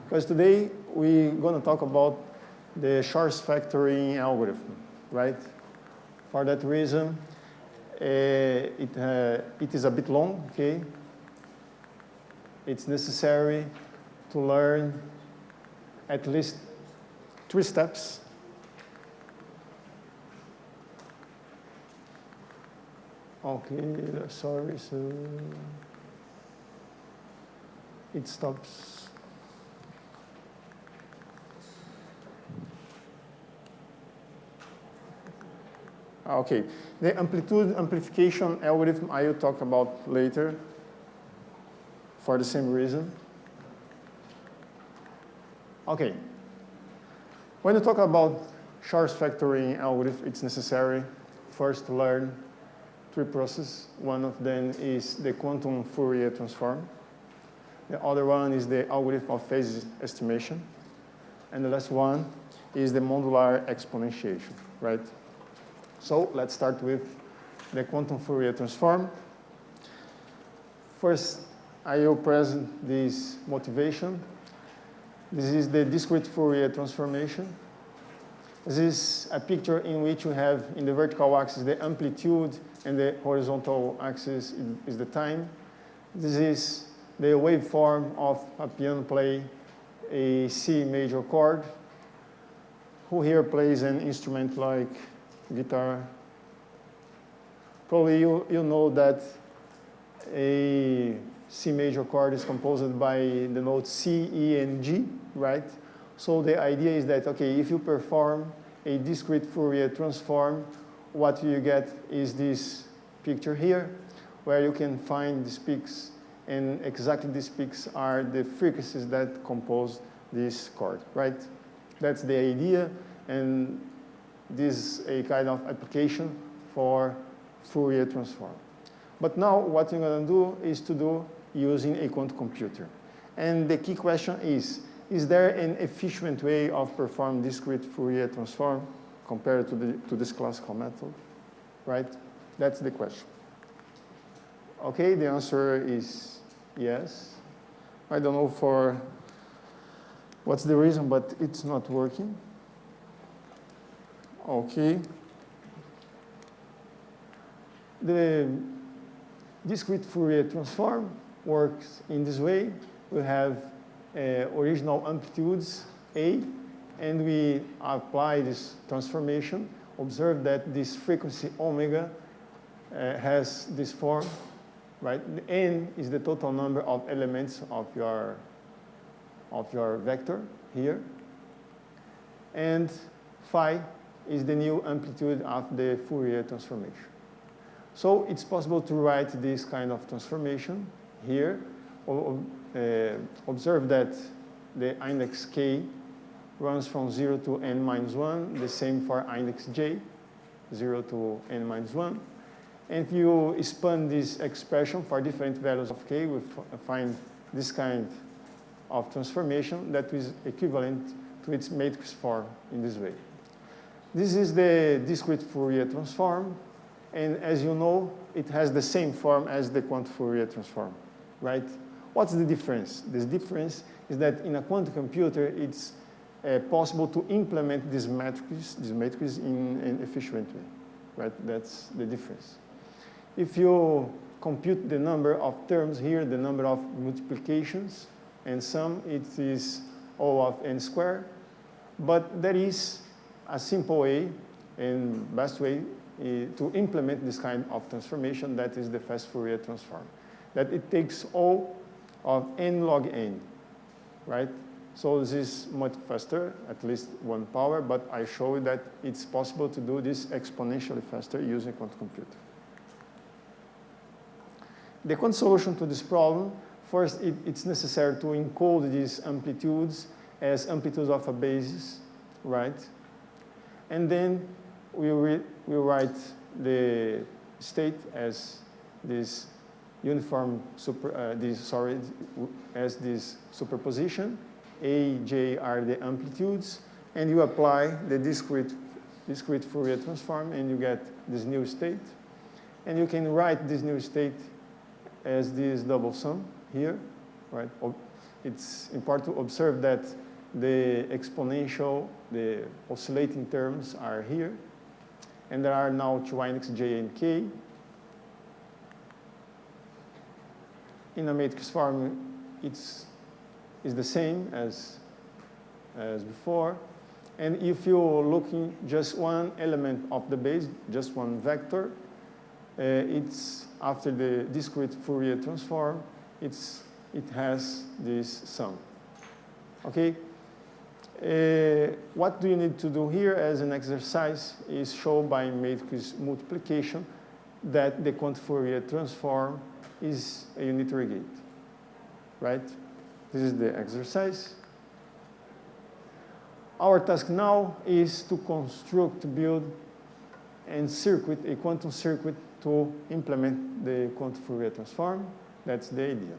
Because today we're going to talk about the Shor's factoring algorithm, right? For that reason, it is a bit long, okay? It's necessary to learn at least 3 steps. Okay, sorry, so it stops. Okay, the amplitude amplification algorithm I will talk about later for the same reason. Okay, when you talk about Shor's factoring algorithm, it's necessary first to learn 3 processes. One of them is the quantum Fourier transform. The other one is the algorithm of phase estimation. And the last one is the modular exponentiation, right? So let's start with the quantum Fourier transform. First, I will present this motivation. This is the discrete Fourier transformation. This is a picture in which you have in the vertical axis the amplitude and the horizontal axis is the time. This is the waveform of a piano playing a C major chord. Who here plays an instrument like guitar? Probably you know that a C major chord is composed by the notes C, E, and G, right? So the idea is that, okay, if you perform a discrete Fourier transform, what you get is this picture here, where you can find these peaks, and exactly these peaks are the frequencies that compose this chord, right? That's the idea, and this is a kind of application for Fourier transform. But now what you're going to do is to do using a quantum computer. And the key question is there an efficient way of performing discrete Fourier transform compared to this classical method, right? That's the question. Okay, the answer is yes. I don't know for what's the reason, but it's not working. Okay. The discrete Fourier transform works in this way. We have original amplitudes A, and we apply this transformation. Observe that this frequency omega has this form, right? The N is the total number of elements of your vector here. And phi is the new amplitude of the Fourier transformation. So it's possible to write this kind of transformation here. Observe that the index k runs from 0 to n minus 1, the same for index j, 0 to n minus 1. And if you span this expression for different values of k, we find this kind of transformation that is equivalent to its matrix form in this way. This is the discrete Fourier transform. And as you know, it has the same form as the quantum Fourier transform, right? What's the difference? The difference is that in a quantum computer, it's possible to implement this matrix in an efficient way, right? That's the difference. If you compute the number of terms here, the number of multiplications and sum, it is O of n squared. But there is a simple way and best way to implement this kind of transformation, that is the fast Fourier transform. That it takes O of n log n, right? So this is much faster, at least 1 power, but I show you that it's possible to do this exponentially faster using a quantum computer. The quantum solution to this problem, first it's necessary to encode these amplitudes as amplitudes of a basis, right? And then we write the state as this uniform as this superposition. A, J are the amplitudes, and you apply the discrete Fourier transform, and you get this new state. And you can write this new state as this double sum here, right? it's important to observe that the exponential, the oscillating terms are here. And there are now two index j and k. In a matrix form, it's the same as before. And if you're looking just one element of the base, just one vector, it's after the discrete Fourier transform, it has this sum. Okay? What do you need to do here as an exercise is show by matrix multiplication that the quantum Fourier transform is a unitary gate, right? This is the exercise. Our task now is to construct, build, and circuit, a quantum circuit to implement the quantum Fourier transform. That's the idea.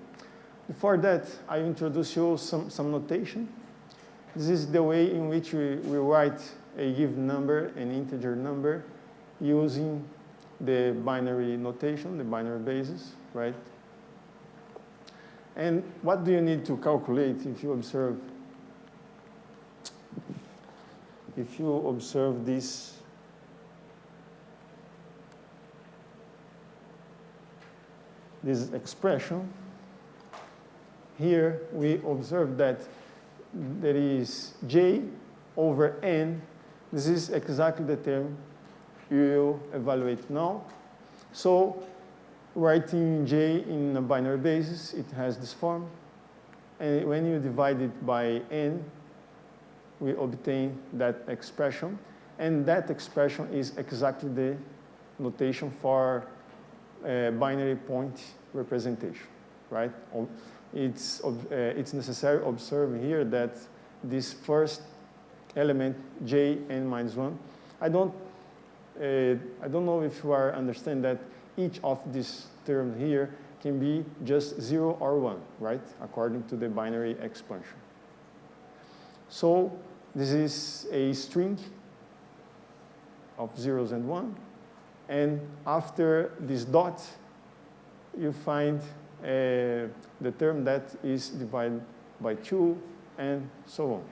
Before that, I introduce you some notation. This is the way in which we write a given number, an integer number, using the binary notation, the binary basis, right? And what do you need to calculate if you observe this expression? Here we observe that there is j over n. This is exactly the term you will evaluate now. So writing j in a binary basis, it has this form. And when you divide it by n, we obtain that expression. And that expression is exactly the notation for binary point representation, right? It's necessary to observe here that this first element, j n minus 1, I don't know if you are understand that each of these terms here can be just 0 or 1, right? According to the binary expansion. So this is a string of zeros and 1. And after this dot, you find the term that is divided by 2, and so on.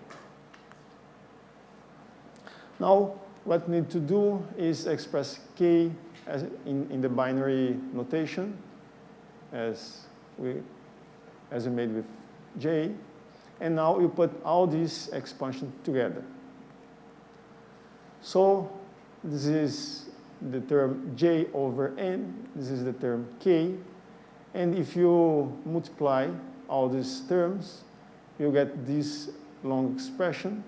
Now, what we need to do is express k as in the binary notation, as we made with j. And now you put all these expansions together. So this is the term j over n. This is the term k. And if you multiply all these terms, you get this long expression.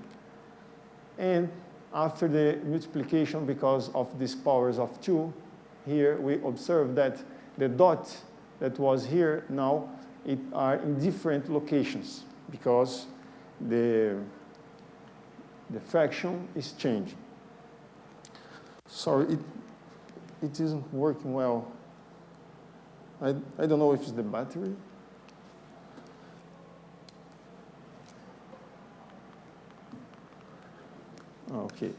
And after the multiplication, because of these powers of 2, here we observe that the dot that was here now, it are in different locations because the fraction is changing. Sorry, it isn't working well. I don't know if it's the battery. Okay.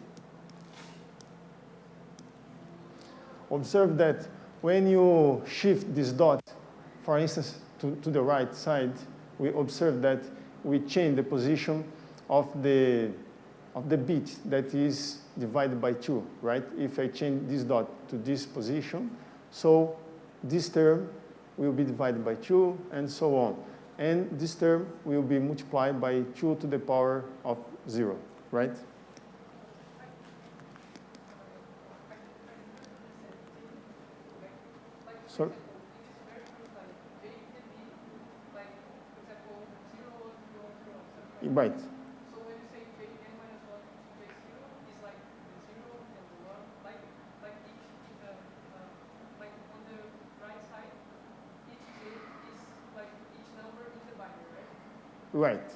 Observe that when you shift this dot, for instance, to the right side, we observe that we change the position of the bit that is divided by 2, right? If I change this dot to this position, so this term will be divided by 2, and so on. And this term will be multiplied by 2 to the power of 0, right? Sorry? Right. So when you say j n minus 1 to j 0, it's like the 0 and the 1, like on the right side, each j is like each number in the binary, right? Right.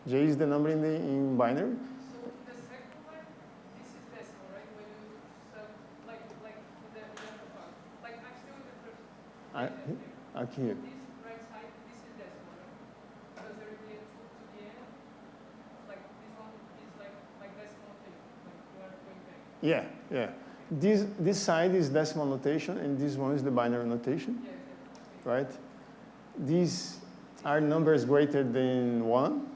J is the number in binary. So the second one, this is decimal, right? When you sub, like the other part. Like I'm still in the first. Here. This right side, this is decimal, right? Because there will be a 2 to the end. Like this one is like decimal notation. Like you are going back. Yeah, yeah. This side is decimal notation, and this one is the binary notation, Yes, yes. right? This are numbers greater than 1,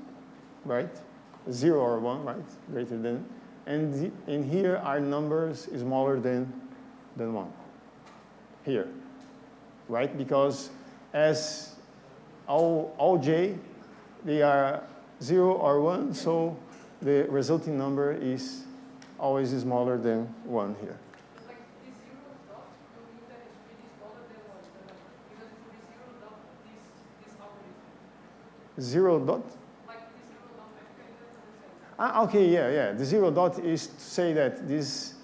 right? 0 or 1, right? Greater than. And here are numbers smaller than 1. Here, right? Because as all j, they are 0 or 1, so the resulting number is always smaller than 1 here. Like this 0 dot will mean that it should be smaller than 1, the number. Because it will be 0 dot this algorithm. 0 dot? Like this 0 dot, I think that's understand. Ah, okay, yeah. The 0 dot is to say that this,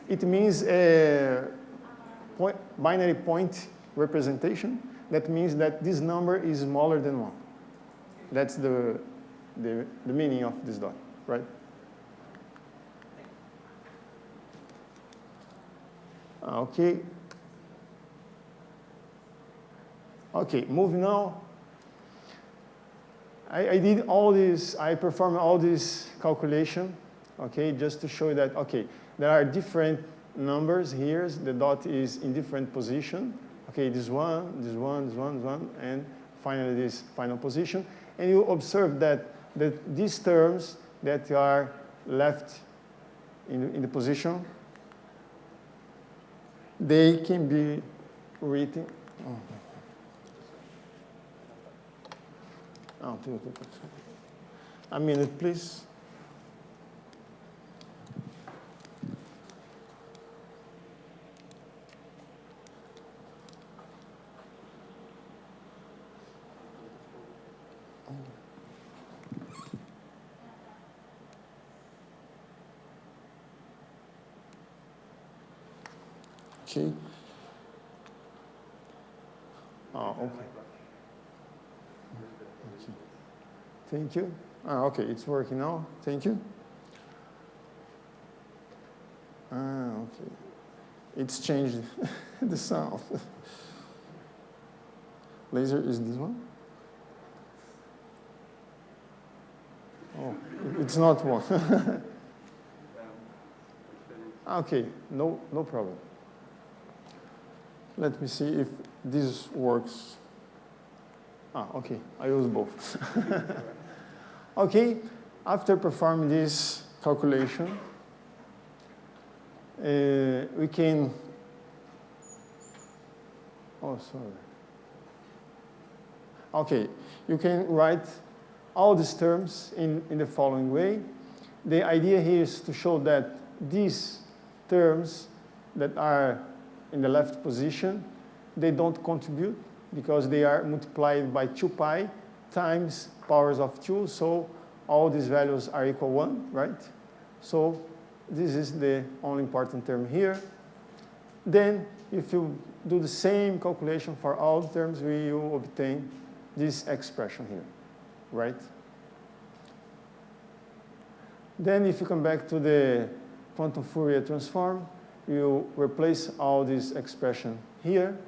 it means a binary point representation. That means that this number is smaller than 1. That's the meaning of this dot, right? Okay. Okay, moving on. I did all this, I performed all this calculation, okay, just to show you that, okay, there are different numbers here. The dot is in different position. Okay, this one, and finally this final position. And you observe that these terms that are left in the position, they can be written. A minute, please. Okay. Oh, okay. Thank you. Okay, it's working now. Thank you. Okay. It's changed the sound. Laser is this one? Oh, it's not one. Okay, no problem. Let me see if this works. Okay, I use both. Okay, after performing this calculation, we can, Okay, you can write all these terms in the following way. The idea here is to show that these terms that are in the left position, they don't contribute because they are multiplied by 2 pi times powers of 2, so all these values are equal 1, right? So this is the only important term here. Then if you do the same calculation for all terms, we will obtain this expression here, right? Then if you come back to the quantum Fourier transform, you replace all this expression here.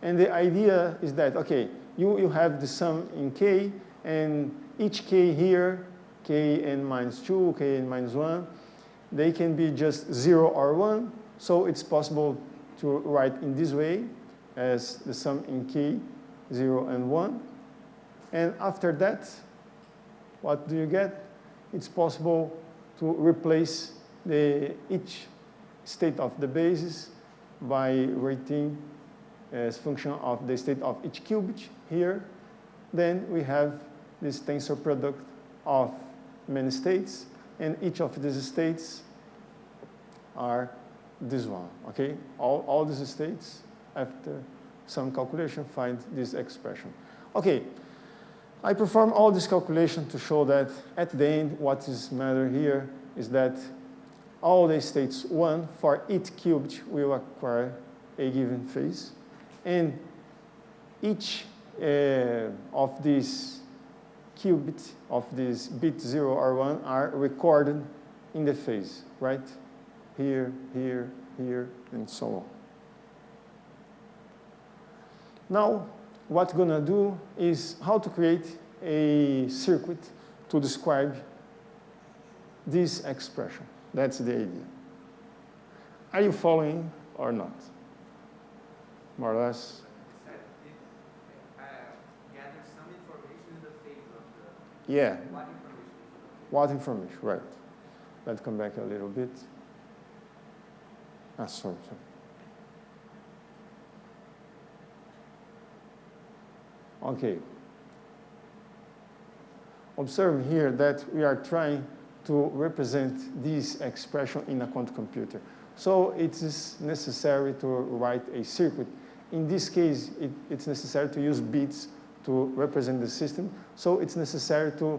And the idea is that, okay, you have the sum in k, and each k here, kn minus 2, kn minus 1, they can be just 0 or 1. So it's possible to write in this way as the sum in k, 0 and 1. And after that, what do you get? It's possible to replace each state of the basis by writing as function of the state of each qubit here. Then we have this tensor product of many states, and each of these states are this one, okay? All these states, after some calculation, find this expression. Okay, I perform all this calculation to show that at the end, what is matter here is that all the states 1 for each qubit will acquire a given phase, and each of these qubits of this bit 0 or 1 are recorded in the phase, right? Here, here, here, and so on. Now, what we're going to do is how to create a circuit to describe this expression. That's the idea. Are you following or not? More or less? Yeah. What information, right. Let's come back a little bit. Sorry. Okay. Observe here that we are trying to represent this expression in a quantum computer. So it is necessary to write a circuit. In this case, it's necessary to use bits to represent the system. So it's necessary to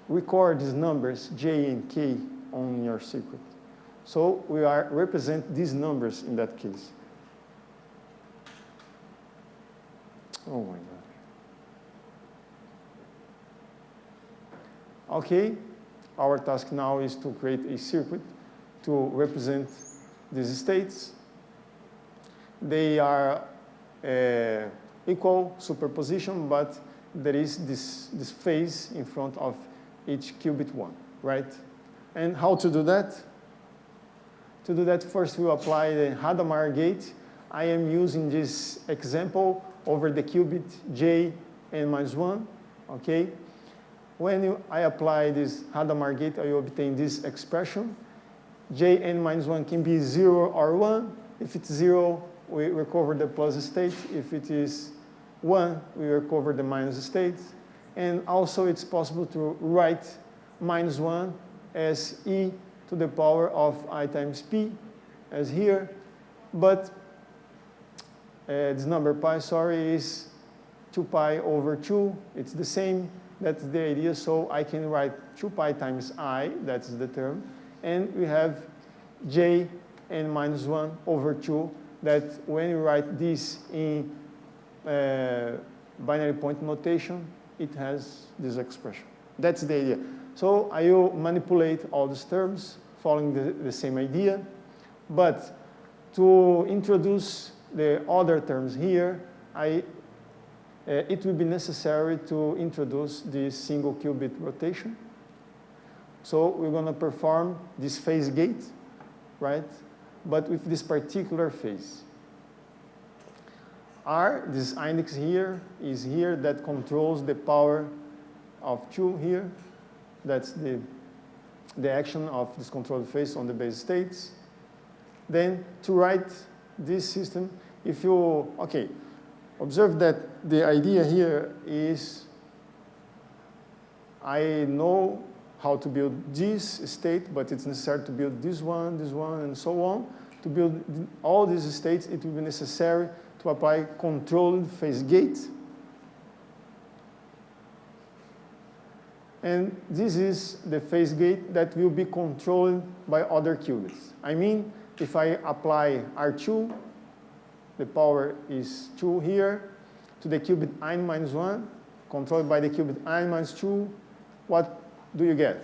record these numbers, J and K, on your circuit. So we are represent these numbers in that case. Oh my God. Okay, our task now is to create a circuit to represent these states. They are equal superposition, but there is this phase in front of each qubit one, right? And how to do that? To do that, first we apply the Hadamard gate. I am using this example over the qubit j n minus 1, okay? When I apply this Hadamard gate, I obtain this expression. J n minus 1 can be 0 or 1. If it's 0, we recover the plus state. If it is 1, we recover the minus state. And also it's possible to write minus 1 as e to the power of I times p, as here. But this number pi, sorry, is 2 pi over 2. It's the same. That's the idea. So I can write 2 pi times I, that's the term. And we have j n minus 1 over 2, that when you write this in binary point notation, it has this expression. That's the idea. So I will manipulate all these terms following the same idea. But to introduce the other terms here, it will be necessary to introduce this single qubit rotation. So we're going to perform this phase gate, right? But with this particular phase. R, this index here, is here that controls the power of 2 here. That's the action of this controlled phase on the base states. Then to write this system, if you, okay, observe that the idea here is I know how to build this state, but it's necessary to build this one, and so on. To build all these states, it will be necessary to apply controlled phase gate. And this is the phase gate that will be controlled by other qubits. I mean, if I apply R2, the power is 2 here, to the qubit n minus 1, controlled by the qubit n minus 2, what do you get?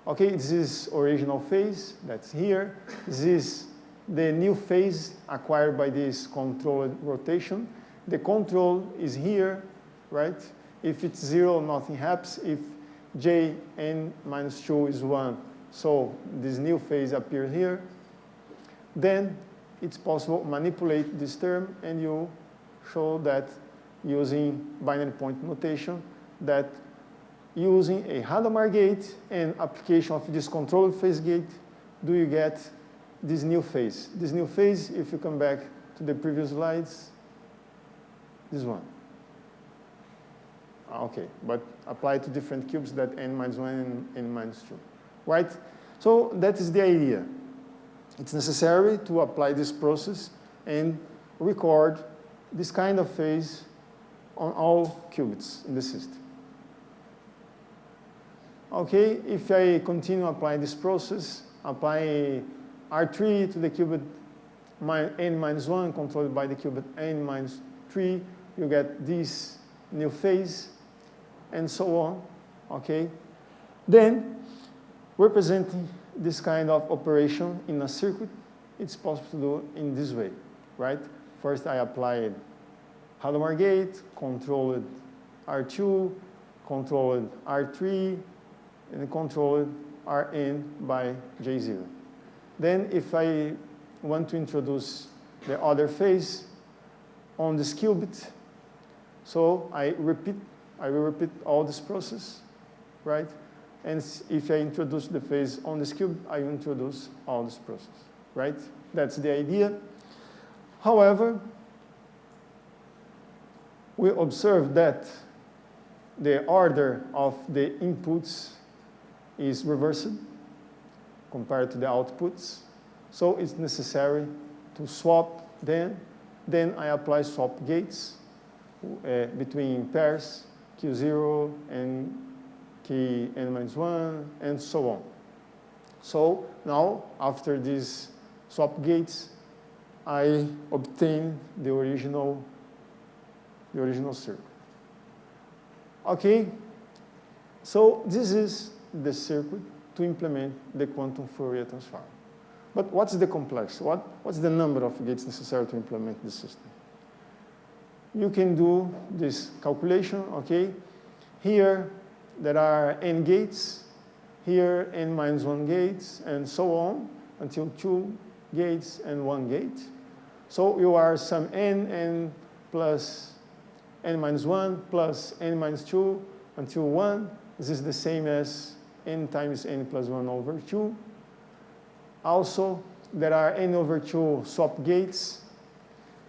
Okay, this is original phase, that's here. This is the new phase acquired by this controlled rotation. The control is here, right? If it's 0, nothing happens. If j n minus 2 is 1, so this new phase appears here. Then it's possible to manipulate this term, and you show that using binary point notation, that using a Hadamard gate and application of this controlled phase gate, do you get this new phase. This new phase, if you come back to the previous slides, this one. Okay, but apply to different cubes that n minus 1 and n minus 2, right? So that is the idea. It's necessary to apply this process and record this kind of phase on all qubits in the system. Okay, if I continue applying this process, apply R3 to the qubit n minus 1 controlled by the qubit n minus 3, you get this new phase, and so on, okay? Then, representing this kind of operation in a circuit, it's possible to do in this way, right? First, I applied Hadamard gate, controlled R2, controlled R3, and controlled Rn by J0. Then, if I want to introduce the other phase on this qubit, so I will repeat all this process right? And if I introduce the phase on this cube, I introduce all this process, right? That's the idea. However, we observe that the order of the inputs is reversed compared to the outputs. So it's necessary to swap them. Then I apply swap gates between pairs Q0 and Kn-1 and so on. So now, after these swap gates, I obtain the original circuit. Okay, so this is the circuit to implement the quantum Fourier transform. But what's the complexity? What's the number of gates necessary to implement the system? You can do this calculation, okay? Here, there are n gates. Here, n-1 gates, and so on, until 2 gates and 1 gate. So you are some n plus n-1 plus n-2 until 1. This is the same as n times n plus 1 over 2. Also, there are n over 2 swap gates.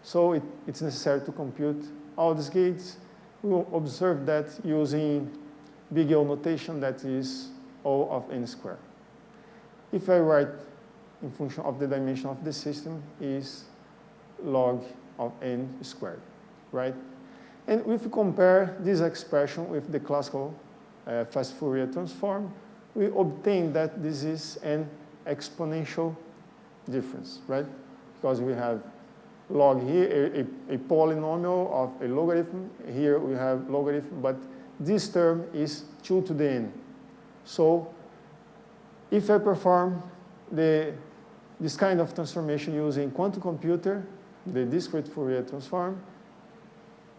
So it's necessary to compute all these gates. We will observe that using big O notation, that is O of n squared. If I write in function of the dimension of the system is log of n squared, right? And if we compare this expression with the classical fast Fourier transform, we obtain that this is an exponential difference, right? Because we have log here, a polynomial of a logarithm. Here we have logarithm, but this term is 2 to the n. So if I perform this kind of transformation using quantum computer, the discrete Fourier transform,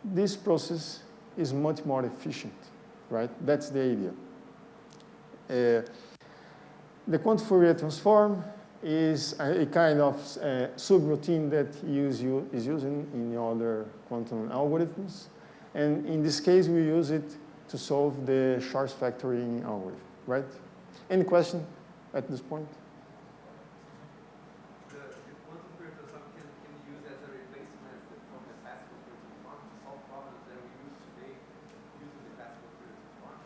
this process is much more efficient, right? That's the idea. The quantum Fourier transform is a kind of subroutine that is used in other quantum algorithms. And in this case, we use it to solve the Schwarz factoring algorithm, right? Any question at this point? The quantum Fourier transform can be used as a replacement from the classical Fourier transform to solve problems that we use today using the classical Fourier transform?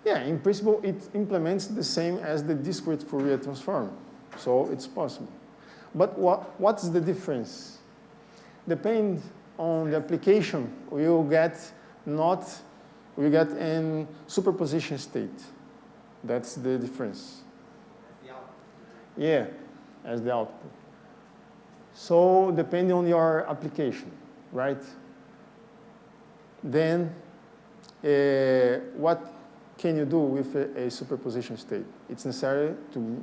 Yeah, in principle, it implements the same as the discrete Fourier transform. So it's possible. But what's the difference? Depend on the application, we will get in superposition state. That's the difference. As the output. Yeah, as the output. So depending on your application, right? Then what can you do with a superposition state? It's necessary to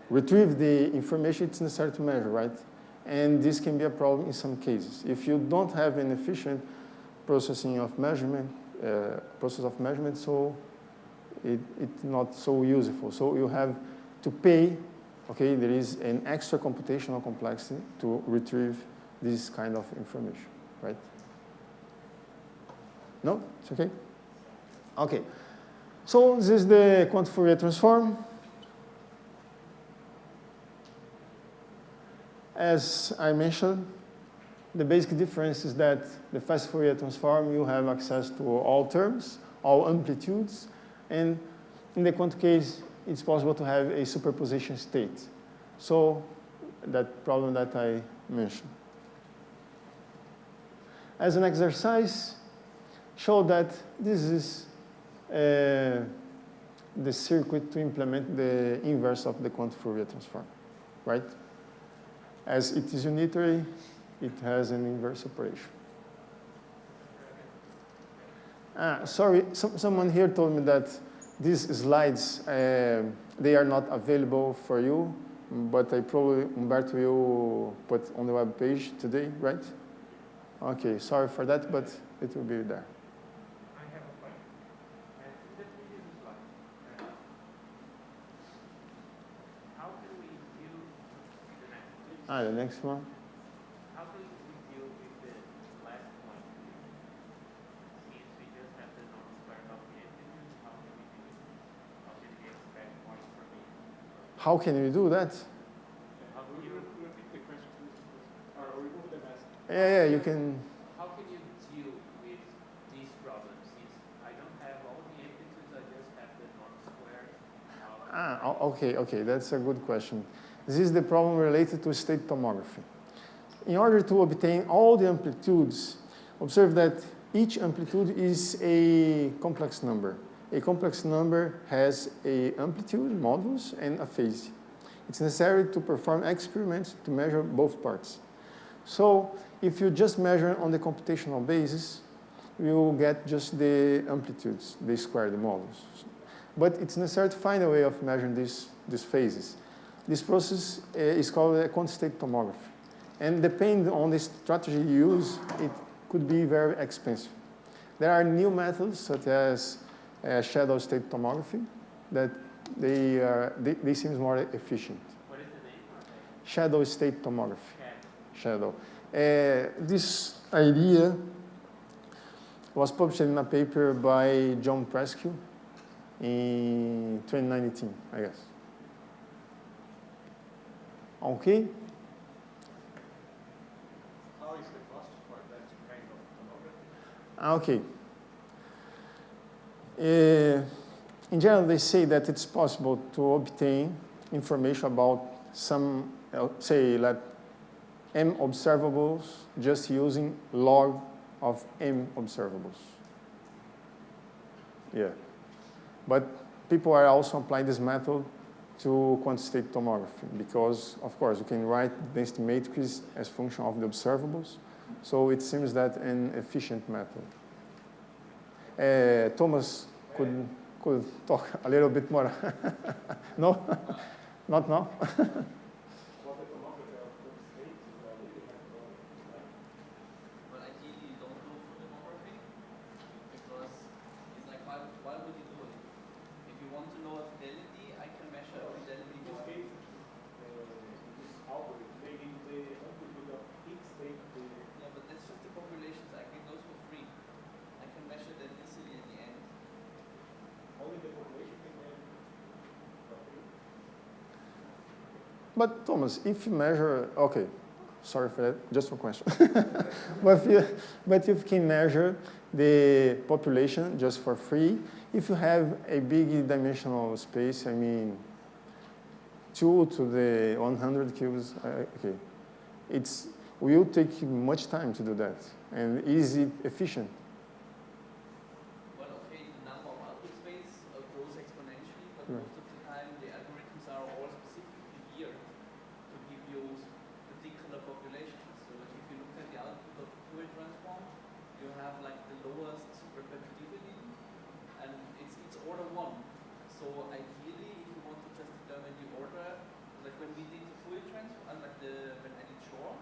retrieve the information, it's necessary to measure, right? And this can be a problem in some cases. If you don't have an efficient processing of measurement, so it's not so useful. So you have to pay, okay, there is an extra computational complexity to retrieve this kind of information, right? No? It's okay? Okay. So this is the quantum Fourier transform. As I mentioned, the basic difference is that the fast Fourier transform, you have access to all terms, all amplitudes, and in the quantum case, it's possible to have a superposition state. So that problem that I mentioned. As an exercise, show that this is the circuit to implement the inverse of the quantum Fourier transform, right? As it is unitary, it has an inverse operation. Sorry, someone here told me that these slides, they are not available for you, but I probably, Humberto, will put on the web page today, right? Okay, sorry for that, but it will be there. I have a question. In the previous slide, how can we view the next one? The next one. How can we deal with the last point? Since we just have the normal square of the integers, how can we do it? how can we do that? How can you repeat the question, or remove the mask? Yeah, you can. How can you deal with these problems? Since I don't have all the amplitudes, I just have the norm squared. Okay, that's a good question. This is the problem related to state tomography. In order to obtain all the amplitudes, observe that each amplitude is a complex number. A complex number has an amplitude, modulus, and a phase. It's necessary to perform experiments to measure both parts. So if you just measure on the computational basis, you will get just the amplitudes, the square, the modulus. But it's necessary to find a way of measuring these phases. This process is called a quantistate tomography. And depending on the strategy you use, it could be very expensive. There are new methods such as shadow state tomography that they seem more efficient. What is the name? Shadow state tomography. Shadow. This idea was published in a paper by John Prescue in 2019, I guess. Okay. How is the cost for that kind of tomography? Okay. In general, they say that it's possible to obtain information about some, say, like M observables just using log of M observables. Yeah. But people are also applying this method to quantistate tomography because, of course, you can write density matrices as function of the observables. So it seems that an efficient method. Thomas could talk a little bit more. No? Not now? Well, ideally, you don't go for tomography because it's like, why would you do it? If you want to know a fidelity, I can measure a fidelity. In this case, this algorithm, they give the amplitude of each state. Yeah, but that's just the populations. I can go for free. I can measure the density at the end. Only the population can measure. But Thomas, if you measure, okay, sorry for that, just a question. but if you can measure the population just for free, if you have a big dimensional space, I mean, 2 to the 100 cubes, okay, it will take much time to do that, and is it efficient? Well, okay, the number of output space grows exponentially, but most of the time the algorithms are all specifically geared to give you particular populations. So like if you look at the output of the Fourier transform, you have like the lowest repetitivity, and it's order 1. So ideally, if you want to just determine the order, like when we did the Fourier transform, like when I did Shor,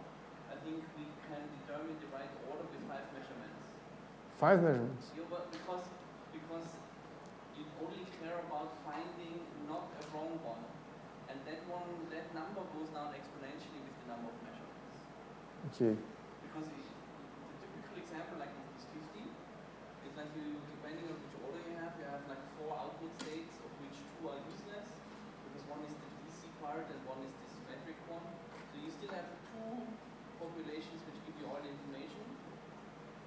I think we can determine the right order with 5 measurements. 5 measurements? Yeah, but because you only care about finding not a wrong one, and that number goes down exponentially with the number of measurements. Okay. Because the typical example, like is 50, is like you, depending on which order you have like 4 output states, of which 2 are useless, because one is the DC part and one is the symmetric one. So you still have 2 populations which give you all the information,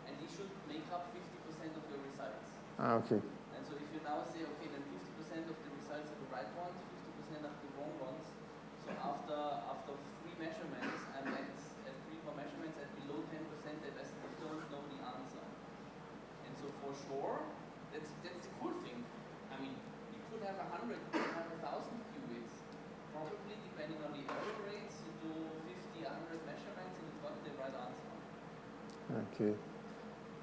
and these should make up 50% of your results. Okay. And so if you now say, okay, then 50% of the results are the right ones, 50% are the wrong ones. So after 3 measurements, and at 3 more measurements at below 10%, I still don't know the answer. And so for sure, that's the cool thing. I mean, you could have 100, you could have 1,000 qubits. Probably depending on the error rates, you do 50, 100 measurements, and you've got the right answer. Okay.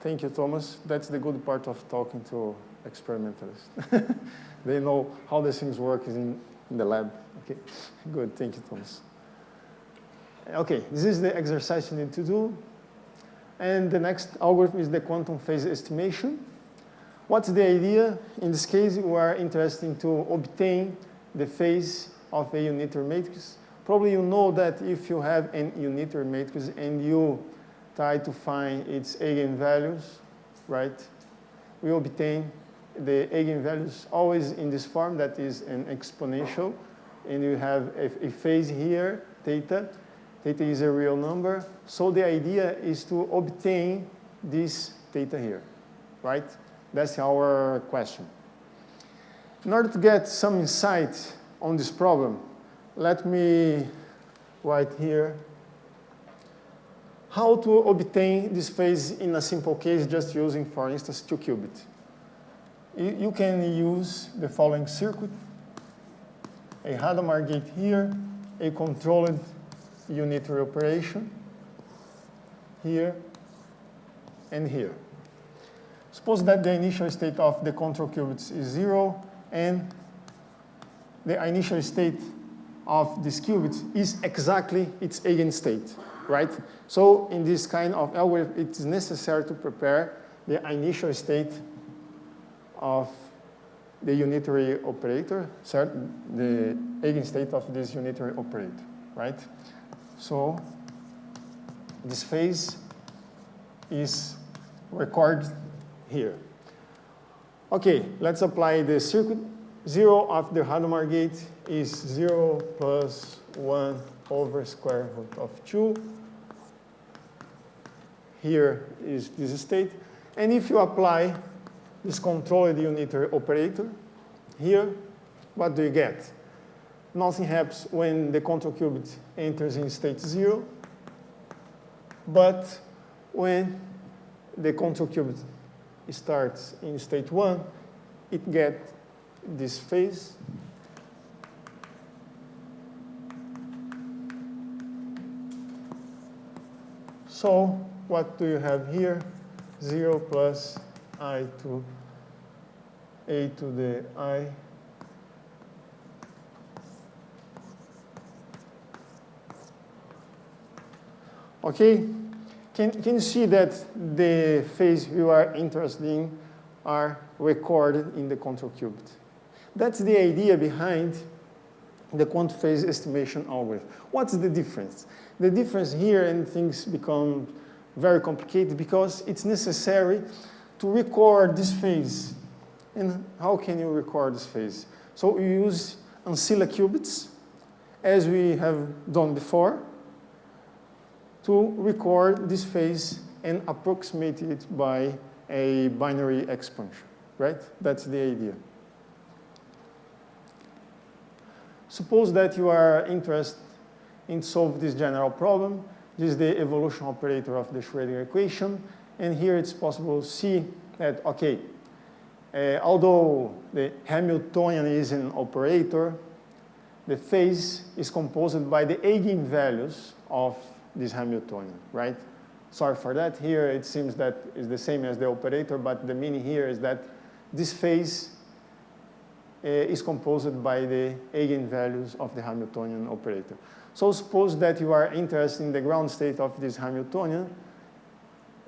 Thank you, Thomas. That's the good part of talking to experimentalists. They know how the things work in the lab. Okay, good. Thank you, Thomas. Okay, this is the exercise you need to do. And the next algorithm is the quantum phase estimation. What's the idea? In this case, we are interested in to obtain the phase of a unitary matrix. Probably you know that if you have an unitary matrix and you try to find its eigenvalues, right? We obtain the eigenvalues always in this form, that is an exponential and you have a phase here, theta. Theta is a real number. So the idea is to obtain this theta here, right? That's our question. In order to get some insight on this problem, let me write here how to obtain this phase in a simple case, just using, for instance, 2 qubits. You can use the following circuit: a Hadamard gate here, a controlled unitary operation here and here. Suppose that the initial state of the control qubits is 0, and the initial state of this qubit is exactly its eigenstate, right? So in this kind of algorithm, it is necessary to prepare the initial state of the unitary operator, the eigenstate of this unitary operator, right? So this phase is recorded here. Okay, let's apply the circuit. 0 of the Hadamard gate is 0 plus 1 over square root of 2. Here is this state. And if you apply this controlled unitary operator here, what do you get? Nothing happens when the control qubit enters in state 0, but when the control qubit starts in state 1, it gets this phase. So what do you have here? 0 plus I to a to the I okay. Can you see that the phase you are interested in are recorded in the control qubit? That's the idea behind the quantum phase estimation algorithm. What's the difference? The difference here, and things become very complicated because it's necessary to record this phase. And how can you record this phase? So you use ancilla qubits, as we have done before, to record this phase and approximate it by a binary expansion, right? That's the idea. Suppose that you are interested in solve this general problem. This is the evolution operator of the Schrödinger equation. And here it's possible to see that, okay, although the Hamiltonian is an operator, the phase is composed by the eigenvalues of this Hamiltonian, right? Sorry for that. Here it seems that is the same as the operator, but the meaning here is that this phase is composed by the eigenvalues of the Hamiltonian operator. So suppose that you are interested in the ground state of this Hamiltonian.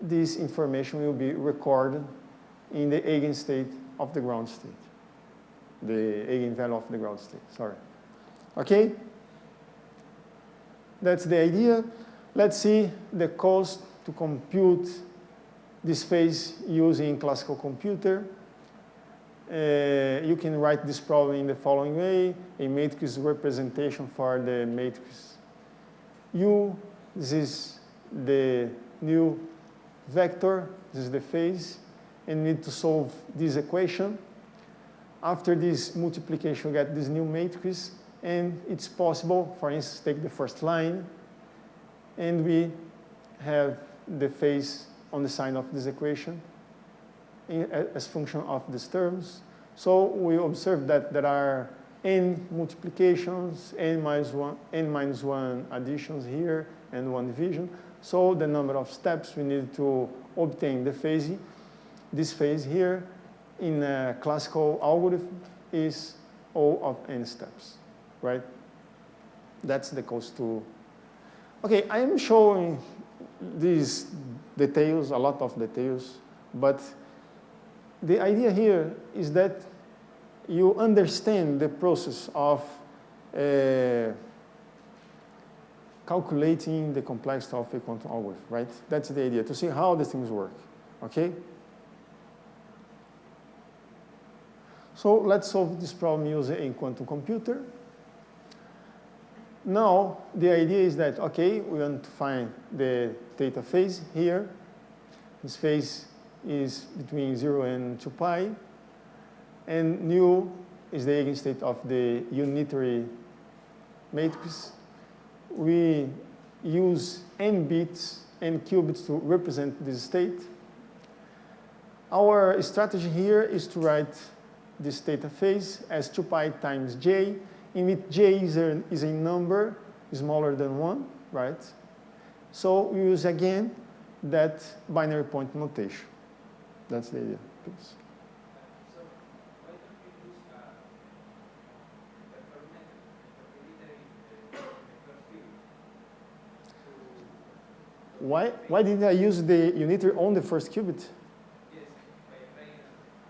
This information will be recorded in the eigenstate of the ground state, the eigenvalue of the ground state, sorry. Okay? That's the idea. Let's see the cost to compute this phase using classical computer. You can write this problem in the following way: a matrix representation for the matrix U. This is the new vector. This is the phase. And you need to solve this equation. After this multiplication, you get this new matrix. And it's possible, for instance, take the first line. And we have the phase on the sign of this equation as function of these terms. So we observe that there are n multiplications, n minus 1 additions here, and 1 division. So the number of steps we need to obtain the phase, this phase here, in a classical algorithm is O of n steps, right? That's the cost to. Okay, I am showing these details, a lot of details, but the idea here is that you understand the process of calculating the complexity of a quantum algorithm, right? That's the idea, to see how the things work, okay? So let's solve this problem using a quantum computer. now the idea is that, okay, we want to find the theta phase here. This phase is between 0 and 2 pi. And nu is the eigenstate of the unitary matrix. We use n bits, n qubits to represent this state. Our strategy here is to write this theta phase as 2 pi times j, in which j is a number smaller than 1, right? So we use again that binary point notation. That's the idea. Please. So why don't you use a unitary field? Why didn't I use the unitary on the first qubit? Yes, by applying a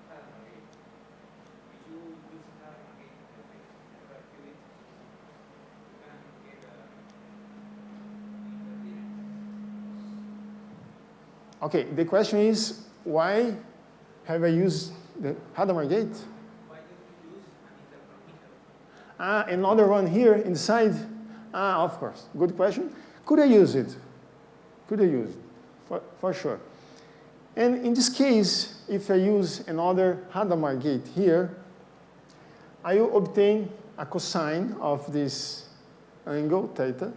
Hadamard gate. If you use Hadamard gate never qubit, you can get interference. Okay, the question is, why have I used the Hadamard gate? Why don't you use an interferometer? Another one here inside. Of course, good question. Could I use it? Could I use it? For sure. And in this case, if I use another Hadamard gate here, I will obtain a cosine of this angle, theta,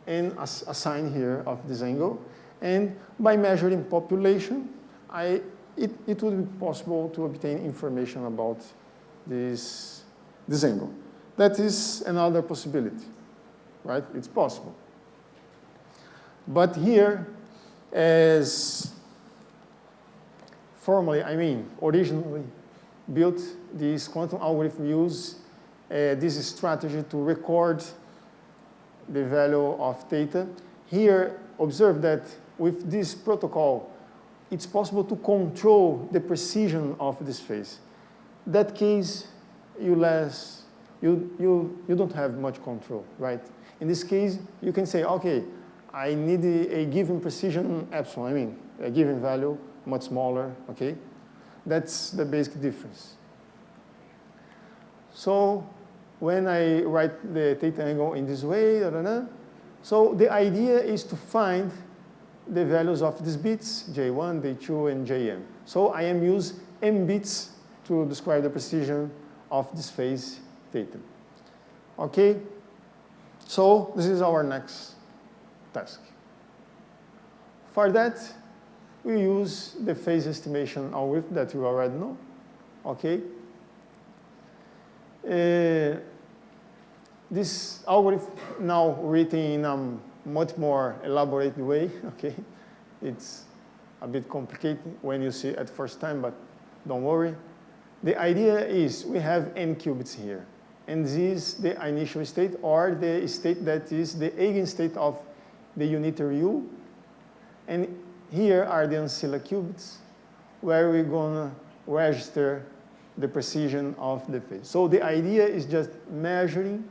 and a sine here of this angle. And by measuring population, it would be possible to obtain information about this angle. That is another possibility, right? It's possible. But here, as formally, originally built, this quantum algorithm use this strategy to record the value of theta. Here, observe that with this protocol, it's possible to control the precision of this phase. In that case, you don't have much control, right? In this case, you can say, okay, I need a given precision epsilon, a given value, much smaller, okay? That's the basic difference. So when I write the theta angle in this way, so the idea is to find the values of these bits, J1, J2, and Jm. So I am use m bits to describe the precision of this phase theta. Okay? So this is our next task. For that, we use the phase estimation algorithm that you already know. Okay? This algorithm now written in a much more elaborate way. Okay? It's a bit complicated when you see it at first time, but don't worry. The idea is we have n qubits here. And this is the initial state, or the state that is the eigenstate of the unitary U. And here are the ancilla qubits, where we're going to register the precision of the phase. So the idea is just measuring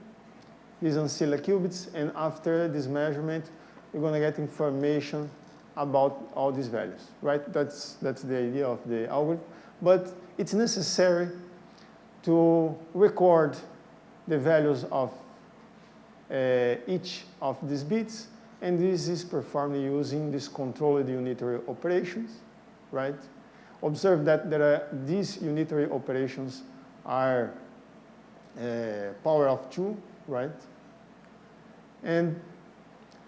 these ancilla qubits, and after this measurement, we're going to get information about all these values, right? That's the idea of the algorithm. But it's necessary to record the values of each of these bits, and this is performed using these controlled unitary operations, right? Observe that these unitary operations are power of 2, right? And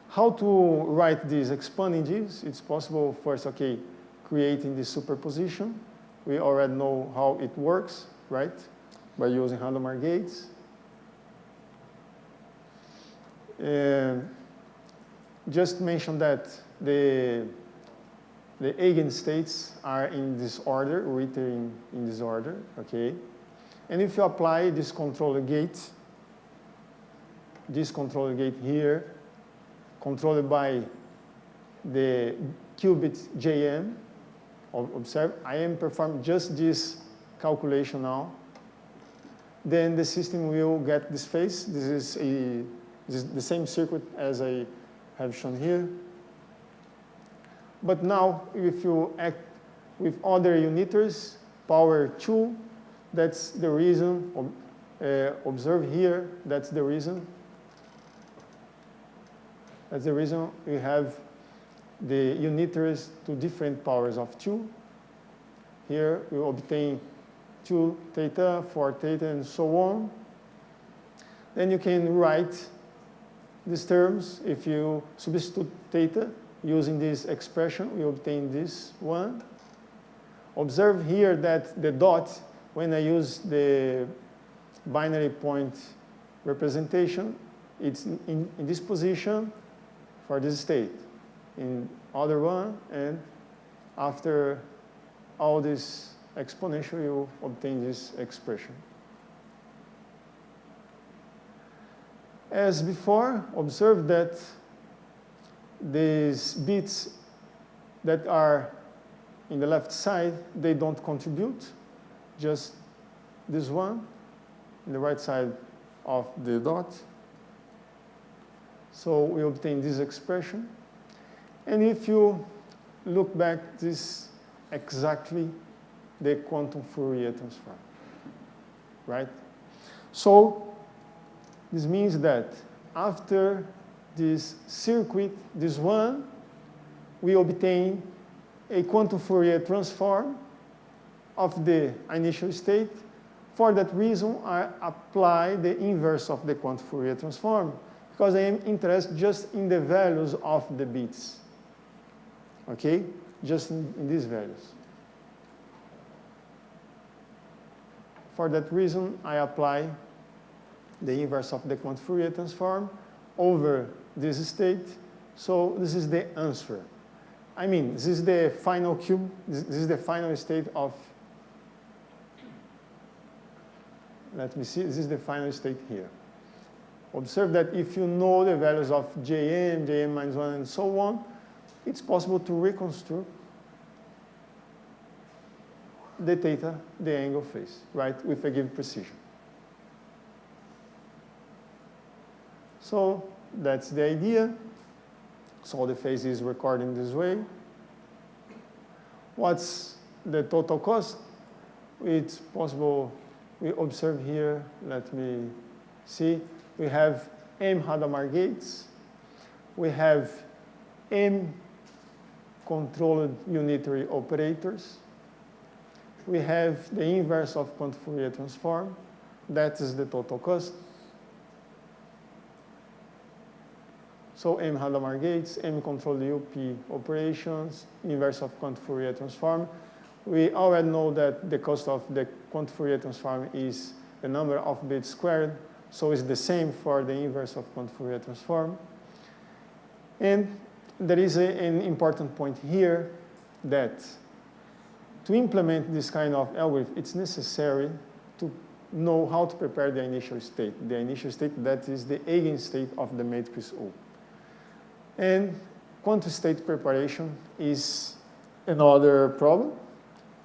how to write these, expanding these? It's possible first, okay, creating this superposition. We already know how it works, right? By using Hadamard gates. Just mention that the eigenstates are in this order, written in this order, okay? And if you apply this controller gate here, controlled by the qubit Jm, observe, I am performing just this calculation now. Then the system will get this phase. This is the same circuit as I have shown here. But now, if you act with other unitaries, power 2, that's the reason. Observe here, that's the reason. That's the reason we have the unitaries to different powers of 2. Here we obtain 2 theta, 4 theta, and so on. Then you can write these terms. If you substitute theta using this expression, we obtain this one. Observe here that the dot, when I use the binary point representation, it's in this position for this state. In other one, and after all this exponential, you obtain this expression. As before, observe that these bits that are in the left side, they don't contribute, just this one, in the right side of the dot. So we obtain this expression. And if you look back, this is exactly the quantum Fourier transform, right? So this means that after this circuit, this one, we obtain a quantum Fourier transform of the initial state. For that reason, I apply the inverse of the quantum Fourier transform, because I am interested just in the values of the bits. Okay? Just in these values. For that reason, I apply the inverse of the quantum Fourier transform over this state. So this is the answer. I mean, this is the final cube. This is the final state of, let me see, this is the final state here. Observe that if you know the values of Jm, Jm minus 1, and so on, it's possible to reconstruct the theta, the angle phase, right, with a given precision. So that's the idea. So the phase is recording this way. What's the total cost? It's possible, we observe here, let me see, we have M Hadamard gates, we have M controlled unitary operators, we have the inverse of quantum Fourier transform, that is the total cost. So M Hadamard gates, M controlled UP operations, inverse of quantum Fourier transform. We already know that the cost of the quantum Fourier transform is the number of bits squared, so it's the same for the inverse of quantum Fourier transform. And there is an important point here that to implement this kind of algorithm, it's necessary to know how to prepare the initial state. The initial state, that is the eigenstate of the matrix O. And quantum state preparation is another problem.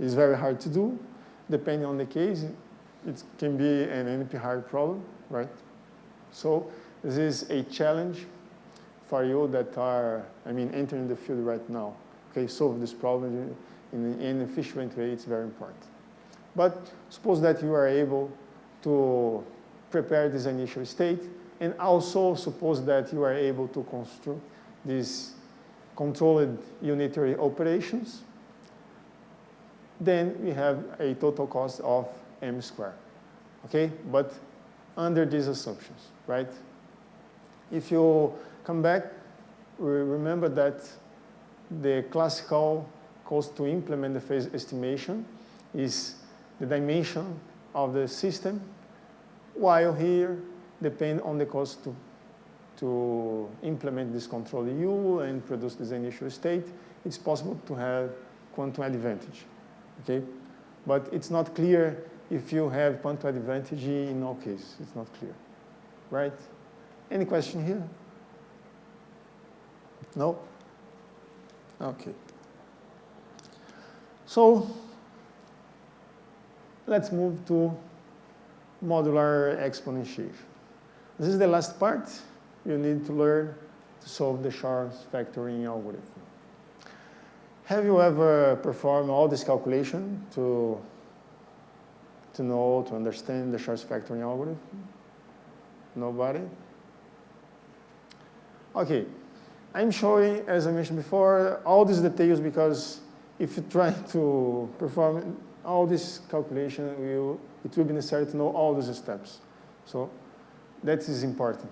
It's very hard to do. Depending on the case, it can be an NP-hard problem, right? So this is a challenge for you that are, entering the field right now. Okay, solve this problem in an efficient way, it's very important. But suppose that you are able to prepare this initial state, and also suppose that you are able to construct these controlled unitary operations, then we have a total cost of M squared. Okay, but under these assumptions, right? If you come back, remember that the classical cost to implement the phase estimation is the dimension of the system, while here depend on the cost to implement this control U and produce this initial state. It's possible to have quantum advantage, okay? But it's not clear if you have quantum advantage in all cases. It's not clear, right? Any question here? No? Okay. So let's move to modular exponentiation. This is the last part. You need to learn to solve the Charles factoring algorithm. Have you ever performed all this calculation to know, to understand the Charles factoring algorithm? Nobody? Okay, I'm showing, as I mentioned before, all these details because if you try to perform all this calculation, it will be necessary to know all these steps. So that is important.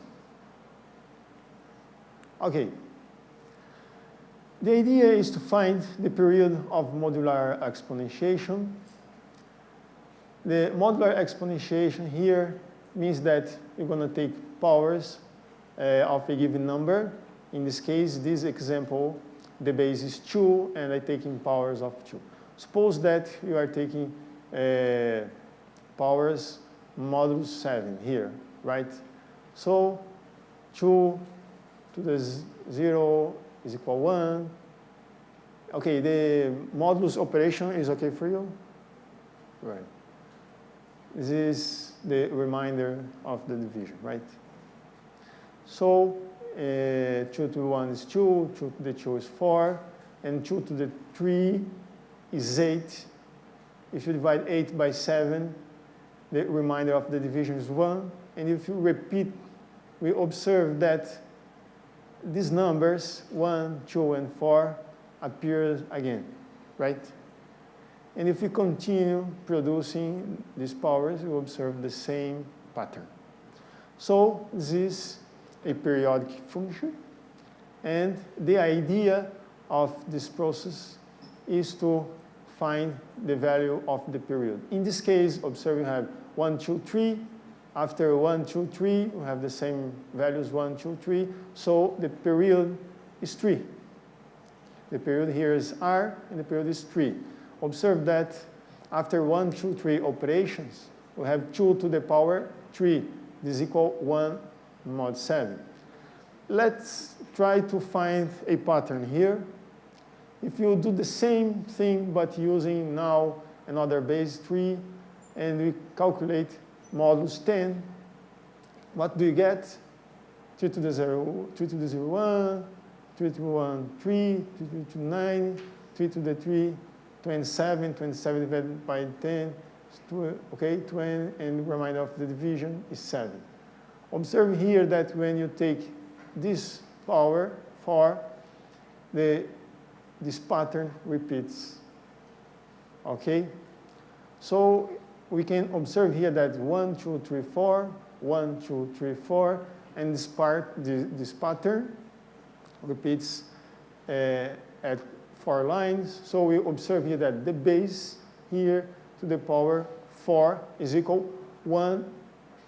Okay. The idea is to find the period of modular exponentiation. The modular exponentiation here means that you're going to take powers of a given number. In this case, this example, the base is 2, and I'm taking powers of 2. Suppose that you are taking powers modulus 7 here, right? So 2 to the 0 is equal 1. Okay, the modulus operation is okay for you? Right. This is the remainder of the division, right? So 2 to the 1 is 2, 2 to the 2 is 4, and 2 to the 3 is 8. If you divide 8 by 7, the remainder of the division is 1. And if you repeat, we observe that these numbers, 1, 2, and 4, appear again, right? And if we continue producing these powers, we observe the same pattern. So this is a periodic function. And the idea of this process is to find the value of the period. In this case, observe we have 1, 2, 3. After 1, 2, 3, we have the same values, 1, 2, 3. So the period is 3. The period here is R, and the period is 3. Observe that after 1, 2, 3 operations, we have 2 to the power 3. This is equal 1 mod 7. Let's try to find a pattern here. If you do the same thing, but using now another base 3, and we calculate modulus 10, what do you get? 3 to the 0, 3 to the 0, 1, 3 to the 1, 3, 3 to 9, 3 to the 3, 27, 27 divided by 10, okay, 20, and the remainder of the division is 7. Observe here that when you take this power 4, this pattern repeats, okay? So we can observe here that 1, 2, 3, 4, 1, 2, 3, 4, and this pattern repeats at 4 lines. So we observe here that the base here to the power 4 is equal 1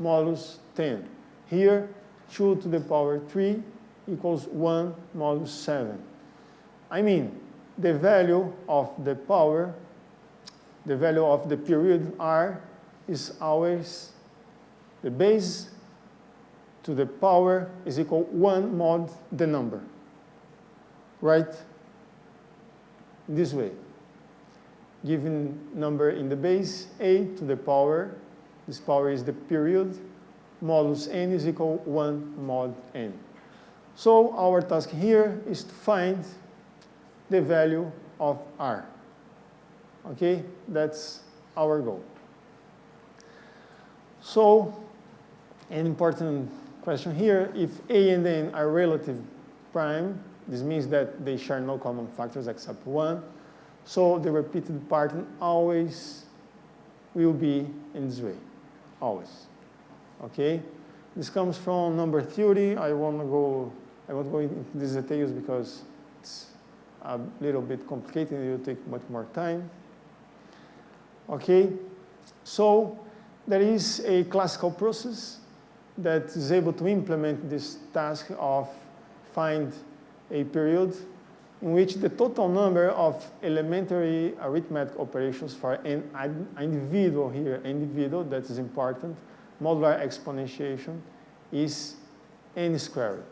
modulus 10. Here, 2 to the power 3 equals 1 modulus 7. I mean, the value of the power, the value of the period R is always the base to the power is equal 1 mod the number. Right? This way. Given number in the base, a to the power, this power is the period, modulus n is equal 1 mod n. So our task here is to find the value of R. Okay, that's our goal. So an important question here, if A and N are relative prime, this means that they share no common factors except 1. So the repeated pattern always will be in this way, always. Okay, this comes from number theory. I won't go into these details because it's a little bit complicated. It will take much more time. Okay, so there is a classical process that is able to implement this task of find a period in which the total number of elementary arithmetic operations for an individual here, individual, that is important, modular exponentiation, is n squared.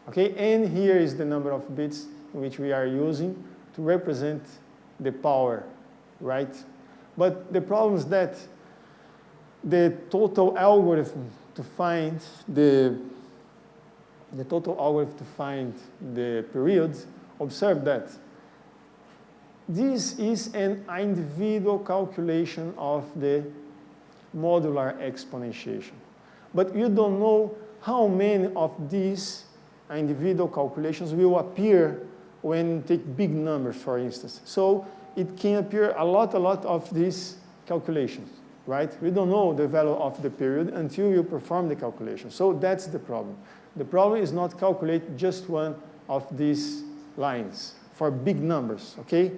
Okay, n here is the number of bits which we are using to represent the power, right? But the problem is that the total algorithm to find the period, observe that this is an individual calculation of the modular exponentiation. But you don't know how many of these individual calculations will appear when you take big numbers, for instance. So it can appear a lot of these calculations, right? We don't know the value of the period until you perform the calculation. So that's the problem. The problem is not calculate just one of these lines for big numbers, okay?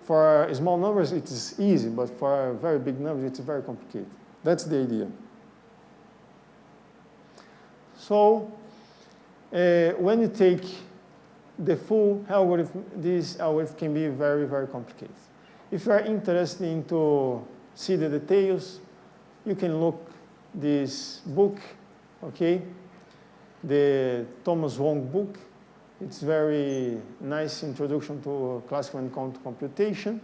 For small numbers, it is easy, but for very big numbers, it's very complicated. That's the idea. So when you take the full algorithm, this algorithm can be very, very complicated. If you are interested in to see the details, you can look this book, okay? The Thomas Wong book. It's very nice introduction to classical and quantum computation.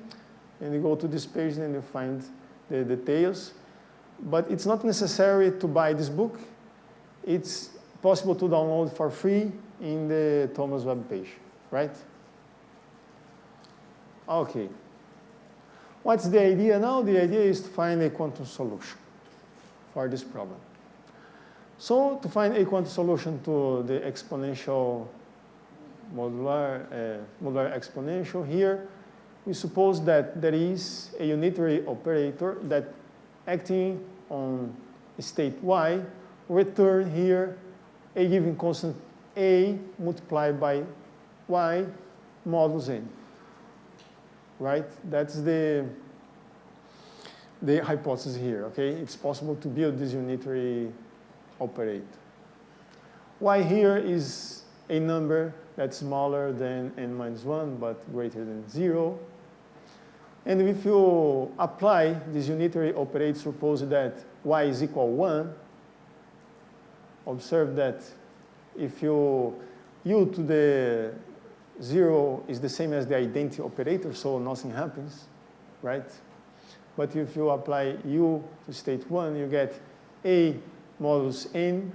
And you go to this page and you find the details. But it's not necessary to buy this book. It's possible to download for free in the Thomas web page, right? Okay. What's the idea now? The idea is to find a quantum solution for this problem. So to find a quantum solution to the exponential modular exponential here, we suppose that there is a unitary operator that acting on state y return here a given constant a multiplied by y modulus n. Right? That's the hypothesis here, okay? It's possible to build this unitary operator. Y here is a number that's smaller than n minus 1, but greater than 0. And if you apply this unitary operator, suppose that y is equal 1, observe that if u to the 0 is the same as the identity operator, so nothing happens, right? But if you apply u to state 1, you get a modulus n,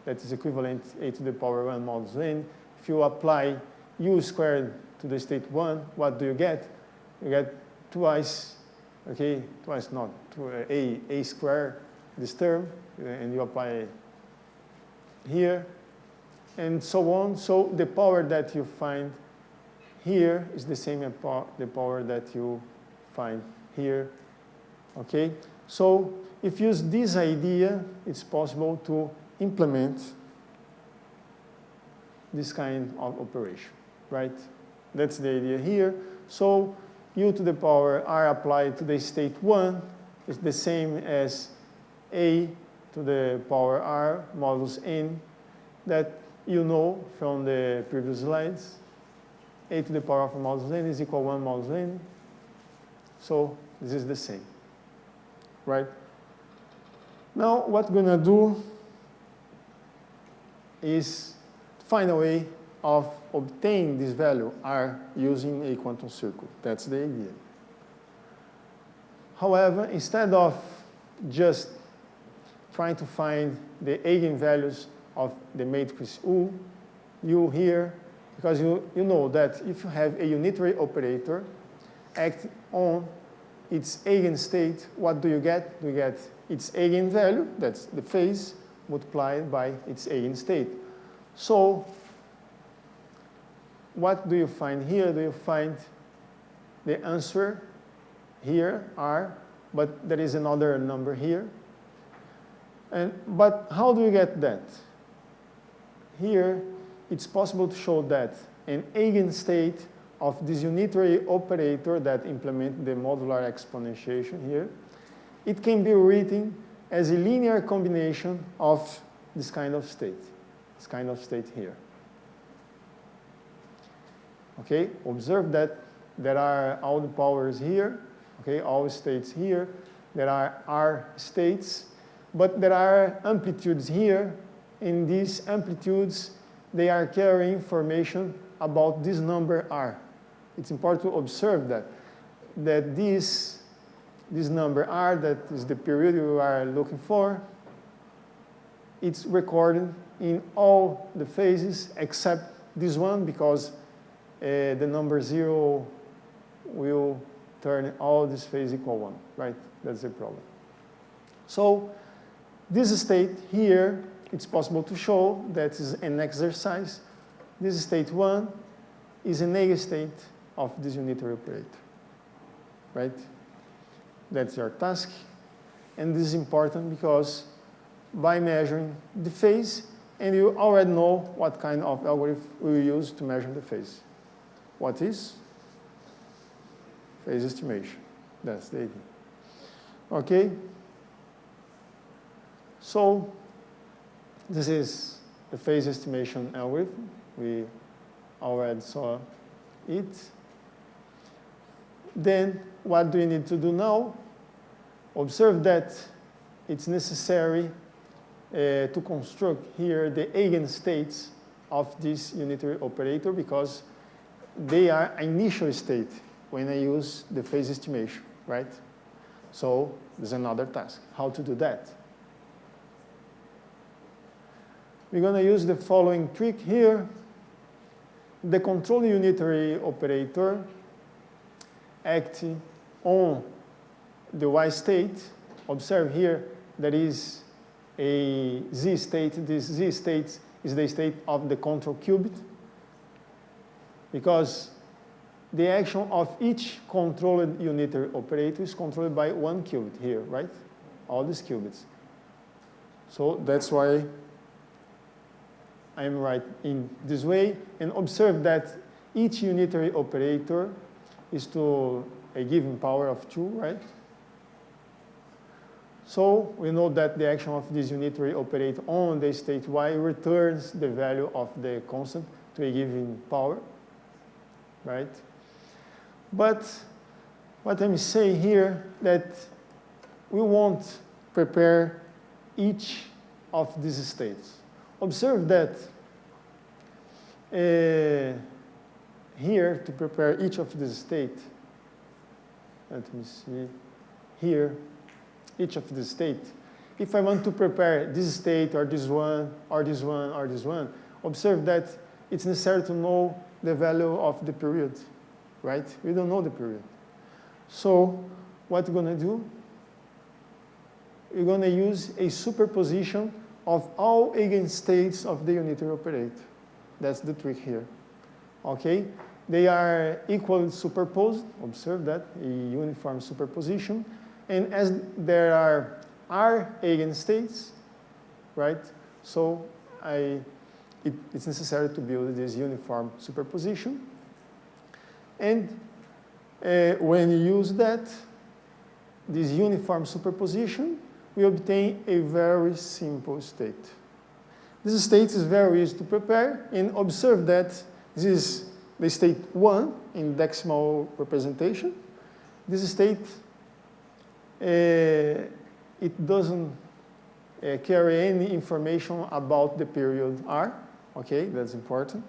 that is equivalent a to the power 1 modulus n. If you apply u squared to the state 1, what do you get? You get twice, okay, twice not, a squared, this term, and you apply here, and so on. So the power that you find here is the same as the power that you find here, okay? So if you use this idea, it's possible to implement this kind of operation, right? That's the idea here. So u to the power r applied to the state 1 is the same as a to the power r modulus n that you know from the previous slides. A to the power of modulus n is equal 1 modulus n. So this is the same, right? Now what we're going to do is find a way of obtaining this value r using a quantum circle. That's the idea. However, instead of just trying to find the eigenvalues of the matrix U here, because you know that if you have a unitary operator act on its eigenstate, what do you get? You get its eigenvalue, that's the phase, multiplied by its eigenstate. So what do you find here? Do you find the answer here, r, but there is another number here. But how do you get that? Here, it's possible to show that an eigenstate of this unitary operator that implements the modular exponentiation here, it can be written as a linear combination of this kind of state here. Okay, observe that there are all the powers here, okay, all states here, there are r states, but there are amplitudes here. In these amplitudes, they are carrying information about this number r. It's important to observe that this number r, that is the period you are looking for, it's recorded in all the phases except this one, because the number 0 will turn all these phases equal 1, right? That's the problem. So this state here it's possible to show that is an exercise. This state 1 is an eigenstate of this unitary operator, right? That's your task. And this is important because by measuring the phase, and you already know what kind of algorithm we will use to measure the phase. What is? Phase estimation. That's the idea. Okay? So, this is the phase estimation algorithm. We already saw it. Then, what do we need to do now? Observe that it's necessary to construct here the eigenstates of this unitary operator because they are initial state when I use the phase estimation, right? So there's another task, how to do that. We're going to use the following trick here. The control unitary operator acting on the y state. Observe here there is a z state. This z state is the state of the control qubit because the action of each controlled unitary operator is controlled by one qubit here, right? All these qubits. So that's why I'm right in this way. And observe that each unitary operator is to a given power of 2, right? So we know that the action of this unitary operator on the state y returns the value of the constant to a given power, right? But what I'm saying here that we won't prepare each of these states. Observe that here to prepare each of these states. Let me see here. Each of the state. If I want to prepare this state or this one or this one or this one, observe that it's necessary to know the value of the period, right? We don't know the period. So what we're going to do, we're going to use a superposition of all eigenstates of the unitary operator. That's the trick here. Okay? They are equally superposed. Observe that, a uniform superposition. And as there are R eigenstates, right? So it's necessary to build this uniform superposition. And when you use that, this uniform superposition, we obtain a very simple state. This state is very easy to prepare, and observe that this is the state 1 in decimal representation. This state it doesn't carry any information about the period R. Okay, that's important.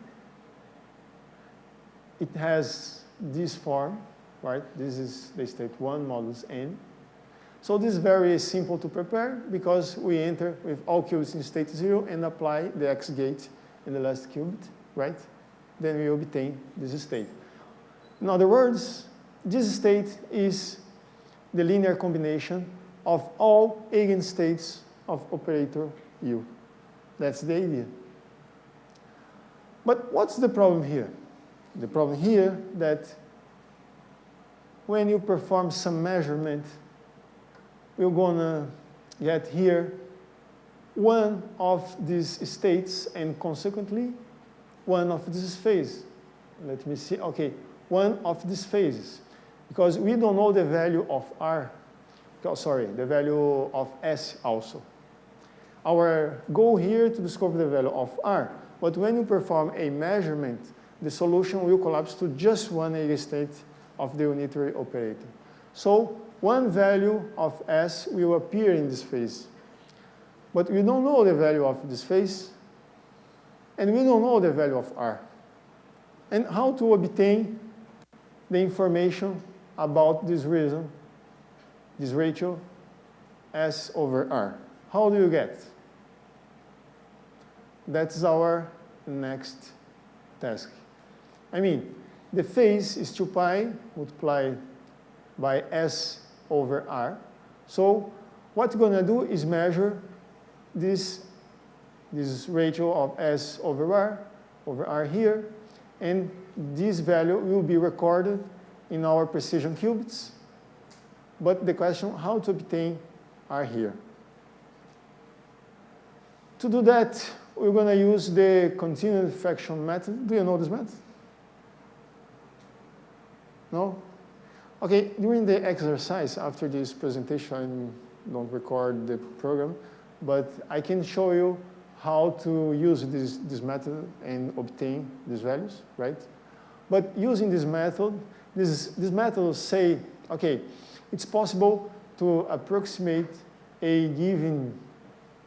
It has this form, right? This is the state 1 modulus n. So this is very simple to prepare because we enter with all qubits in state 0 and apply the X gate in the last qubit, right? Then we obtain this state. In other words, this state is the linear combination of all eigenstates of operator U. That's the idea. But what's the problem here? The problem here that when you perform some measurement, we're going to get here one of these states and consequently one of these phases. Let me see. Okay, one of these phases. Because we don't know the value of R, sorry, the value of S also. Our goal here to discover the value of R, but when you perform a measurement, the solution will collapse to just one eigenstate of the unitary operator. So one value of S will appear in this phase. But we don't know the value of this phase, and we don't know the value of R. And how to obtain the information about this reason, this ratio, S over R. How do you get? That's our next task. I mean, the phase is 2 pi multiplied by S over R. So what we're going to do is measure this this ratio of S over R here, and this value will be recorded in our precision qubits. But the question how to obtain R here. To do that, we're going to use the continued fraction method. Do you know this method? No? Okay, during the exercise after this presentation, I don't record the program, but I can show you how to use this method and obtain these values, right? But using this method, this method will say, okay, it's possible to approximate a given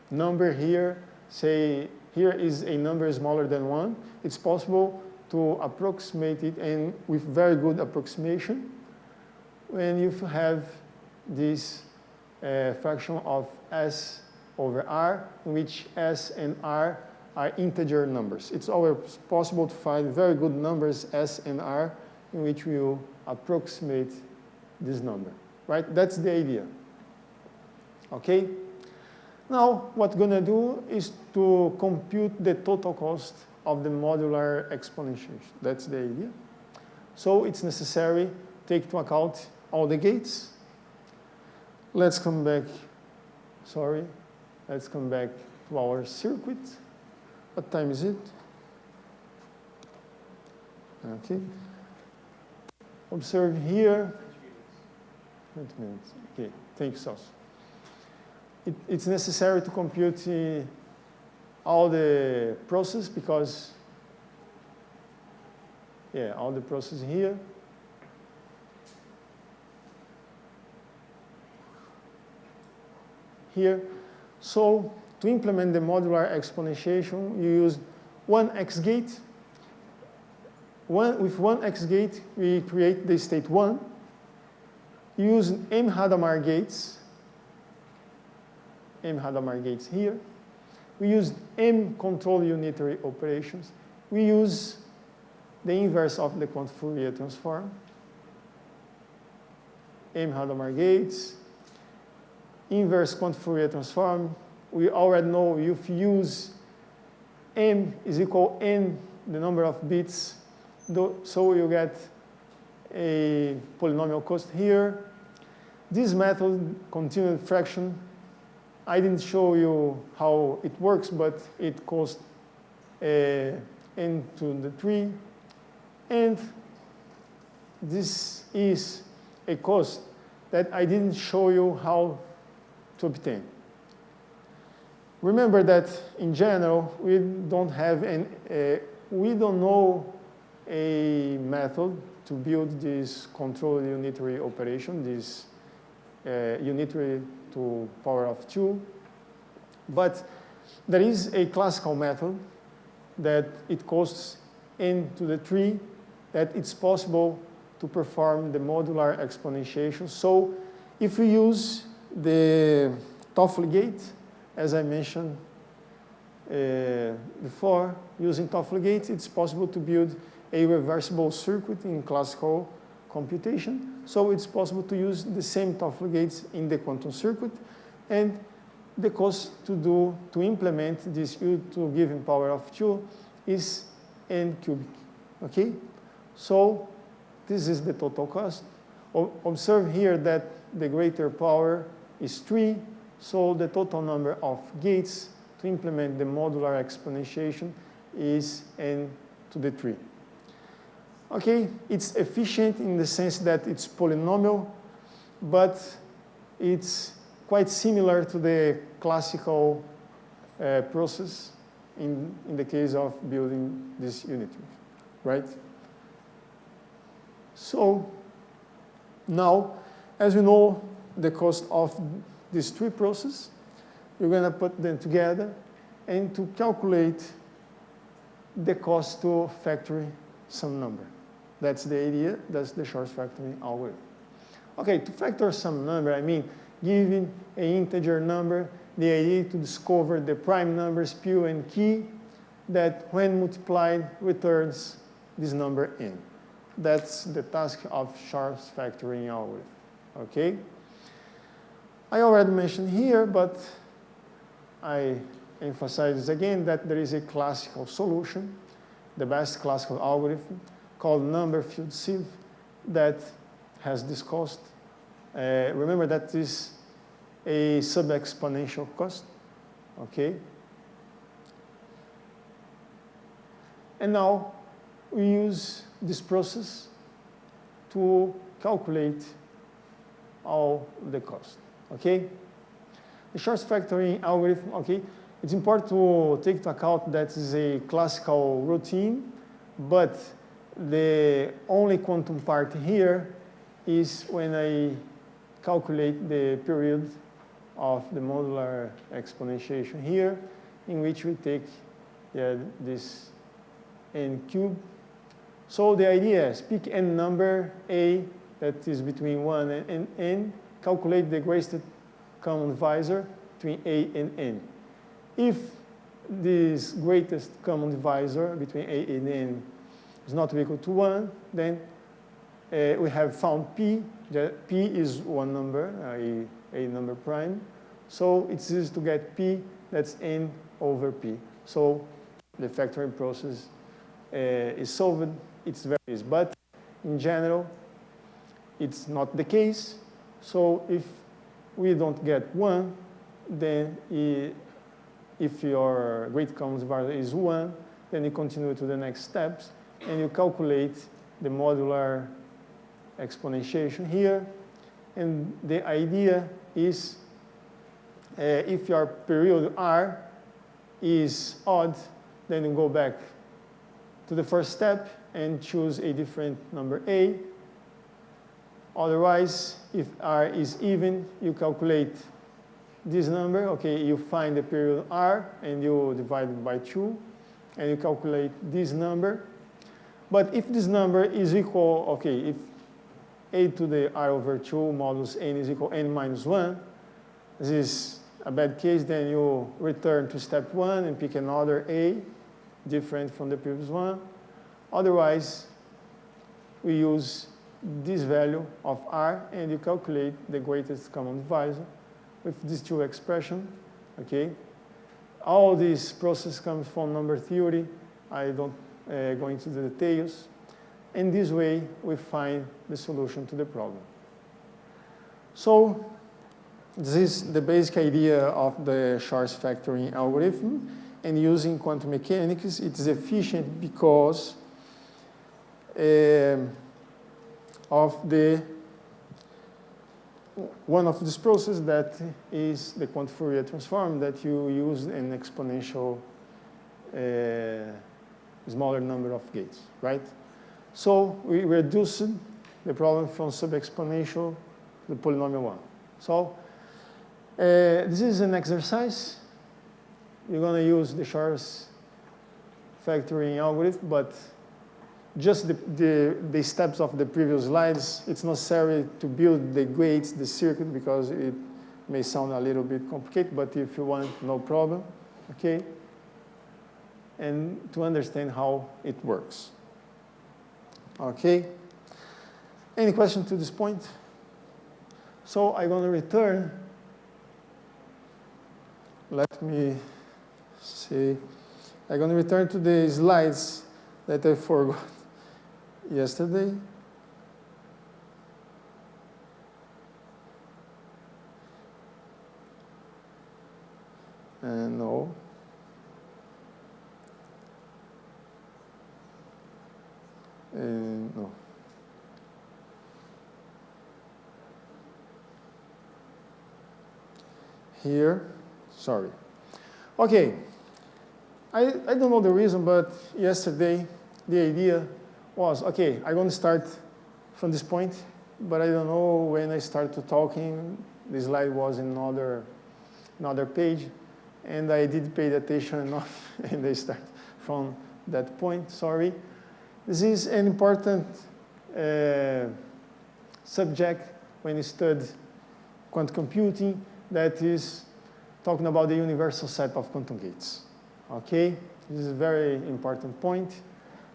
number here. Say here is a number smaller than 1. It's possible to approximate it, and with very good approximation, when you have this fraction of S over R, in which S and R are integer numbers. It's always possible to find very good numbers, S and R, in which we will approximate this number, right? That's the idea, okay? Now, what we're going to do is to compute the total cost of the modular exponentiation. That's the idea. So it's necessary to take into account all the gates. Let's come back, sorry. Let's come back to our circuit. What time is it? Okay. Observe here. 20 minutes. Okay, thank you, Sauce. It's necessary to compute all the process because, yeah, all the process here. Here. So to implement the modular exponentiation, you use one X gate. With one X gate, we create the state 1. You use M Hadamard gates. M Hadamard gates here. We use M control unitary operations. We use the inverse of the quantum Fourier transform. M Hadamard gates. Inverse quantum Fourier transform. We already know if you use M is equal N, the number of bits, so you get a polynomial cost here. This method, continued fraction, I didn't show you how it works, but it costs n to the 3. And this is a cost that I didn't show you how to obtain. Remember that in general, we don't have we don't know a method to build this control unitary operation, this unitary to power of 2. But there is a classical method that it costs n to the 3, that it's possible to perform the modular exponentiation. So if we use the Toffoli gate, as I mentioned before, using Toffoli gate, it's possible to build a reversible circuit in classical computation. So it's possible to use the same Toffoli gates in the quantum circuit, and the cost to implement this U to given power of 2 is n cubic. Okay? So this is the total cost. Observe here that the greater power is 3, so the total number of gates to implement the modular exponentiation is n to the 3. Okay, it's efficient in the sense that it's polynomial, but it's quite similar to the classical process in the case of building this unitary, right? So now, as we know the cost of these 3 processes, we're going to put them together and to calculate the cost to factor some number. That's the idea. That's the short factoring algorithm. Okay, to factor some number, I mean, given an integer number, the idea to discover the prime numbers Q and K that when multiplied returns this number n. That's the task of short factoring algorithm. Okay? I already mentioned here, but I emphasize again that there is a classical solution, the best classical algorithm, called number field sieve that has this cost. Remember that is a sub-exponential cost, okay? And now we use this process to calculate all the cost, okay? The short factoring algorithm, okay, it's important to take into account that is a classical routine, but the only quantum part here is when I calculate the period of the modular exponentiation here, in which we take this n cubed. So the idea is pick n number a that is between 1 and n, calculate the greatest common divisor between a and n. If this greatest common divisor between a and n is not equal to 1, then we have found p. P is one number, a number prime. So it's easy to get p, that's n over p. So the factoring process is solved. It's very easy. But in general, it's not the case. So if we don't get 1, then if your great common divisor is 1, then you continue to the next steps, and you calculate the modular exponentiation here. And the idea is if your period R is odd, then you go back to the first step and choose a different number A. Otherwise, if R is even, you calculate this number. Okay, you find the period R and you divide it by 2, and you calculate this number. But if this number is equal, okay, if a to the r over 2 modulus n is equal n minus 1, this is a bad case, then you return to step 1 and pick another a different from the previous one. Otherwise, we use this value of r and you calculate the greatest common divisor with these two expressions, okay? All this process comes from number theory. I don't go into the details. In this way, we find the solution to the problem. So this is the basic idea of the Schwarz factoring algorithm. And using quantum mechanics, it is efficient because of one of these processes that is the quantum Fourier transform that you use an exponential smaller number of gates, right? So we reduced the problem from sub-exponential to the polynomial one. So this is an exercise. You're going to use the Schwarz factoring algorithm, but just the steps of the previous slides, it's necessary to build the gates, the circuit, because it may sound a little bit complicated, but if you want, no problem, okay? And to understand how it works. Okay? Any question to this point? So I'm going to return. Let me see. I'm going to return to the slides that I forgot yesterday. No. No. Here, sorry. Okay, I don't know the reason, but yesterday the idea was, okay, I'm going to start from this point, but I don't know when I started talking, the slide was in another page, and I did pay attention enough, and I start from that point, sorry. This is an important subject when you study quantum computing, that is talking about the universal set of quantum gates. Okay, this is a very important point.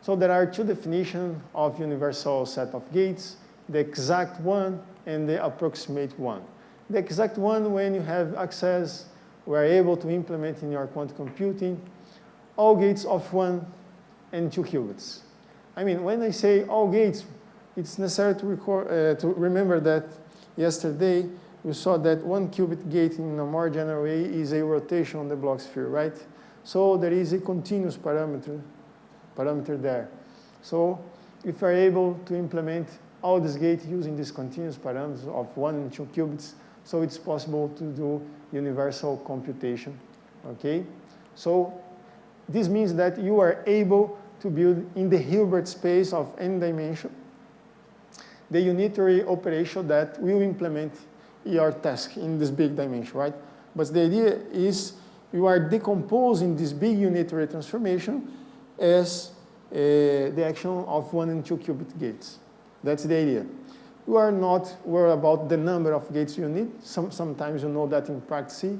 So there are two definitions of universal set of gates, the exact one and the approximate one. The exact one when you have access we are able to implement in your quantum computing all gates of 1 and 2 qubits. I mean, when I say all gates, it's necessary to remember that yesterday we saw that 1 qubit gate in a more general way is a rotation on the Bloch sphere, right? So there is a continuous parameter there. So if we are able to implement all these gates using these continuous parameters of 1 and 2 qubits, so it's possible to do universal computation, okay? So this means that you are able to build in the Hilbert space of n dimension the unitary operation that will implement your task in this big dimension, right? But the idea is you are decomposing this big unitary transformation as the action of 1 and 2 qubit gates. That's the idea. You are not worried about the number of gates you need. Sometimes you know that in practice,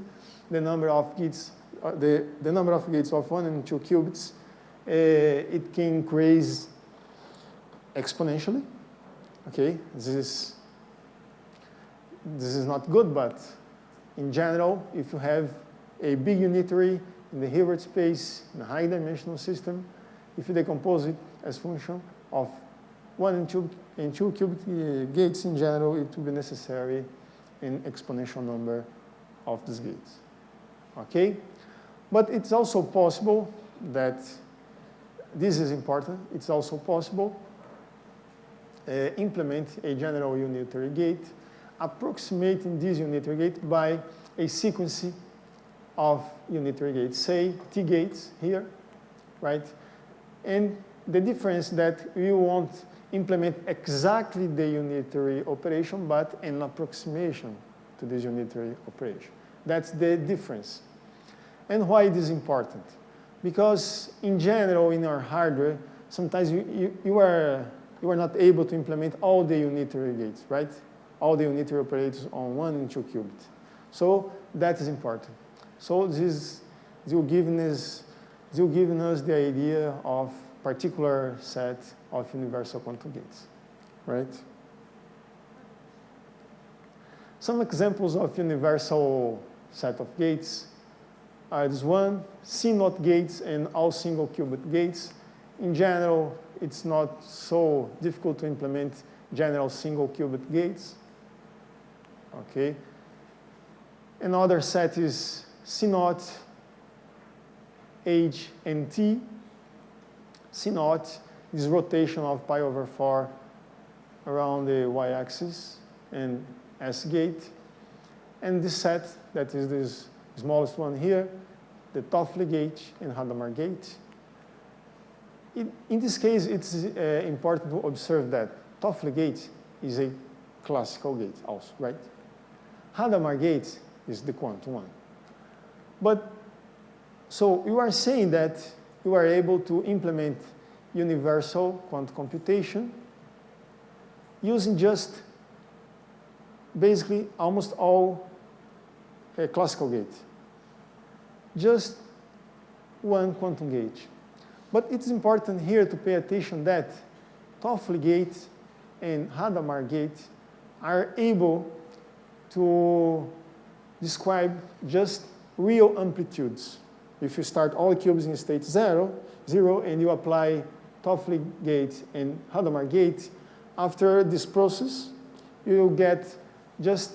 the number of gates, the number of gates of 1 and 2 qubits, it can increase exponentially. Okay, this is not good, but in general, if you have a big unitary in the Hilbert space in a high dimensional system, if you decompose it as function of 1 and 2 qubit gates in general, it will be necessary an exponential number of these gates. Okay? But it's also possible that, this is important, it's also possible implement a general unitary gate, approximating this unitary gate by a sequence of unitary gates, say T gates here, right? And the difference that we won't implement exactly the unitary operation, but an approximation to this unitary operation. That's the difference. And why it is important? Because in general, in our hardware, sometimes you are not able to implement all the unitary gates, right? All the unitary operators on 1 and 2 qubits. So that is important. So this will give us the idea of particular set of universal quantum gates, right? Some examples of universal set of gates are this one, C0 gates and all single qubit gates. In general, it's not so difficult to implement general single qubit gates. Okay. Another set is C0, H, and T. C0 is rotation of pi over 4 around the y-axis and S gate. And this set, that is this smallest one here, the Toffoli gate and Hadamard gate. In this case, it's important to observe that Toffoli gate is a classical gate also, right? Hadamard gate is the quantum one. But, so you are saying that you are able to implement universal quantum computation using just basically almost all classical gates. Just one quantum gate. But it's important here to pay attention that Toffoli gate and Hadamard gate are able to describe just real amplitudes. If you start all cubes in state 0, and you apply Toffoli gate and Hadamard gate, after this process, you will get just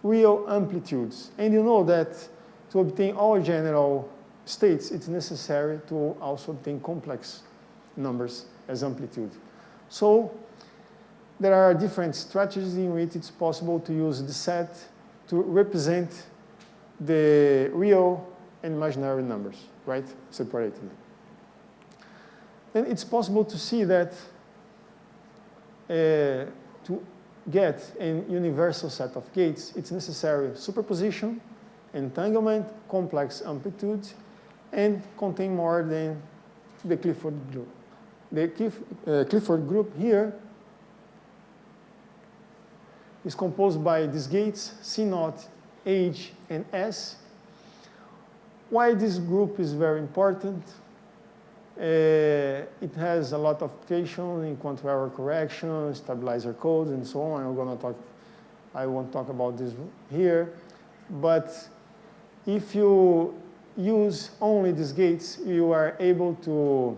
real amplitudes. And you know that to obtain all general states, it's necessary to also obtain complex numbers as amplitude. So there are different strategies in which it's possible to use the set to represent the real and imaginary numbers, right, separately. Then it's possible to see that to get a universal set of gates, it's necessary superposition, entanglement, complex amplitudes, and contain more than the Clifford group. The Clifford group here is composed by these gates, C0, H, and S. Why this group is very important? It has a lot of application in quantum error correction, stabilizer codes, and so on. I won't talk about this here, but if you use only these gates, you are able to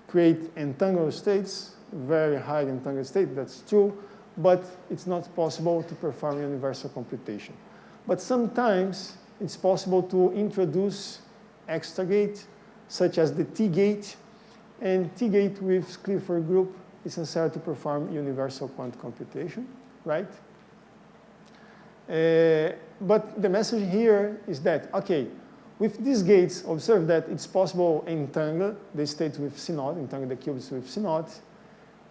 create entangled states, very high entangled state, that's true, but it's not possible to perform universal computation. But sometimes it's possible to introduce extra gate, such as the T-gate, and T-gate with Clifford group is necessary to perform universal quantum computation, right? But the message here is that, okay, with these gates, observe that it's possible to entangle the states with C0, entangle the qubits with C0,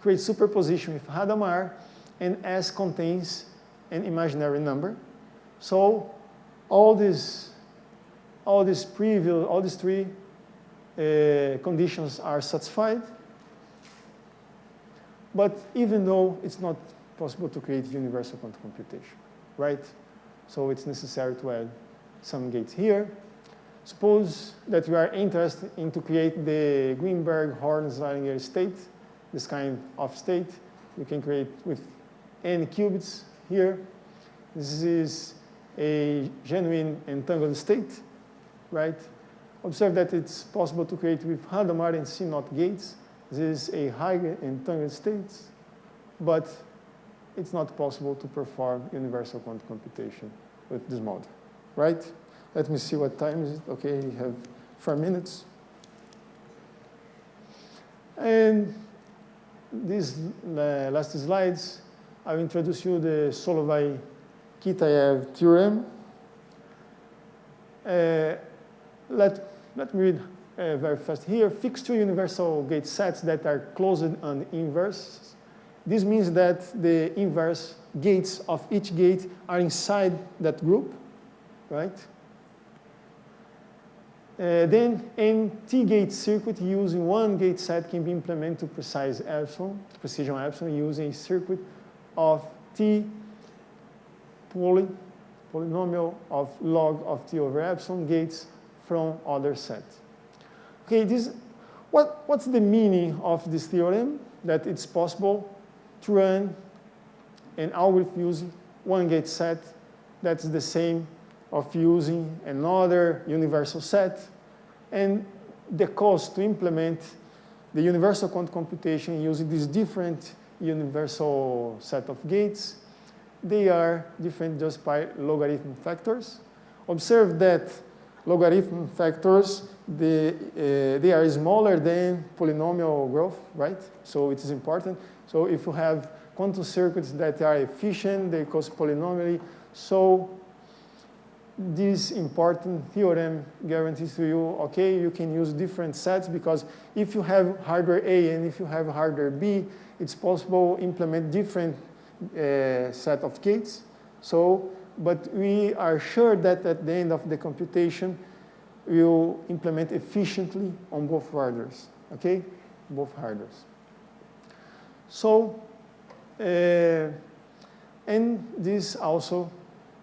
create superposition with Hadamard, and S contains an imaginary number. So all these three conditions are satisfied. But even though it's not possible to create universal quantum computation, right? So it's necessary to add some gates here. Suppose that you are interested in to create the Greenberg-Horn-Zeilinger state, this kind of state. You can create with n qubits here. This is a genuine entangled state, right? Observe that it's possible to create with Hadamard and C0 gates. This is a high entangled state, but it's not possible to perform universal quantum computation with this model, right? Let me see what time is it. Okay, we have 4 minutes. And these last slides, I'll introduce you the Solovay-Kitaev theorem. Let me read very fast here. Fixed two universal gate sets that are closed and inverse. This means that the inverse gates of each gate are inside that group, right? Then a T-gate circuit using one gate set can be implemented to precision epsilon using a circuit of T polynomial of log of T over epsilon gates from other sets. Okay, what's the meaning of this theorem? That it's possible to run an algorithm using one gate set that's the same of using another universal set, and the cost to implement the universal quantum computation using this different universal set of gates, they are different just by logarithm factors. Observe that logarithm factors, they are smaller than polynomial growth, right? So it is important. So if you have quantum circuits that are efficient, they cost polynomially, so this important theorem guarantees to you, okay, you can use different sets because if you have hardware A and if you have hardware B, it's possible to implement different set of gates. So, but we are sure that at the end of the computation, we'll implement efficiently on both hardwares, okay? Both hardwares. So, and this also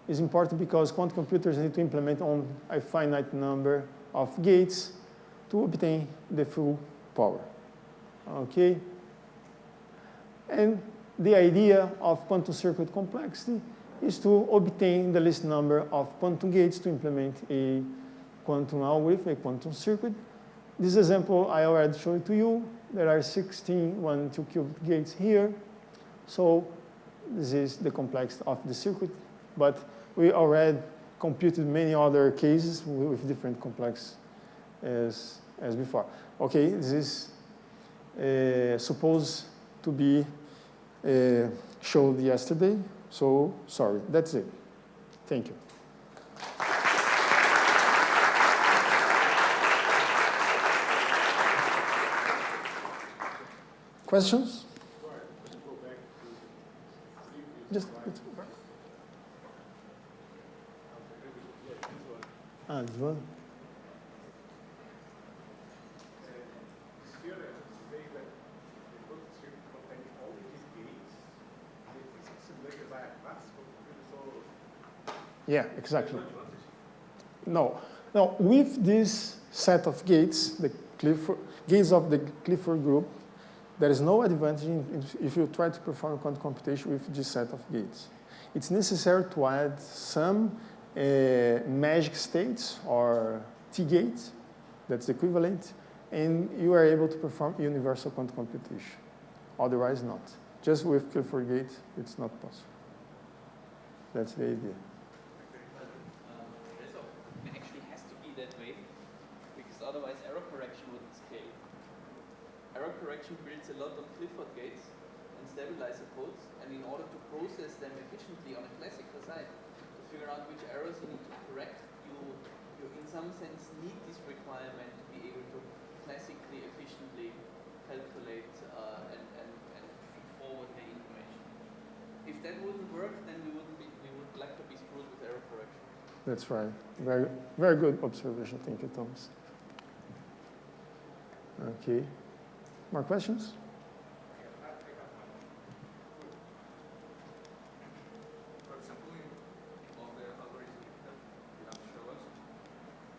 is important because quantum computers need to implement on a finite number of gates to obtain the full power, okay? And the idea of quantum circuit complexity is to obtain the least number of quantum gates to implement a quantum algorithm, a quantum circuit. This example I already showed to you. There are 16 1-2-qubit gates here. So this is the complexity of the circuit. But we already computed many other cases with different complexity as before. Okay, this is supposed to be showed yesterday. So sorry, that's it. Thank you. Questions? Just this one. Yeah, exactly. No, with this set of gates, the gates of the Clifford group, there is no advantage if you try to perform quantum computation with this set of gates. It's necessary to add some magic states or T-gates, that's equivalent, and you are able to perform universal quantum computation. Otherwise not. Just with Clifford gate, it's not possible. That's the idea. It actually has to be that way, because otherwise error correction wouldn't scale. Error correction builds a lot on Clifford gates and stabilizer codes, and in order to process them efficiently on a classical side, to figure out which errors you need to correct, you in some sense need this requirement to be able to classically efficiently calculate and feed forward the information. If that wouldn't work, then we would like to be screwed with error correction. That's right. Very, very good observation. Thank you, Thomas. Okay. More questions? For example, on the algorithm that you have shown us,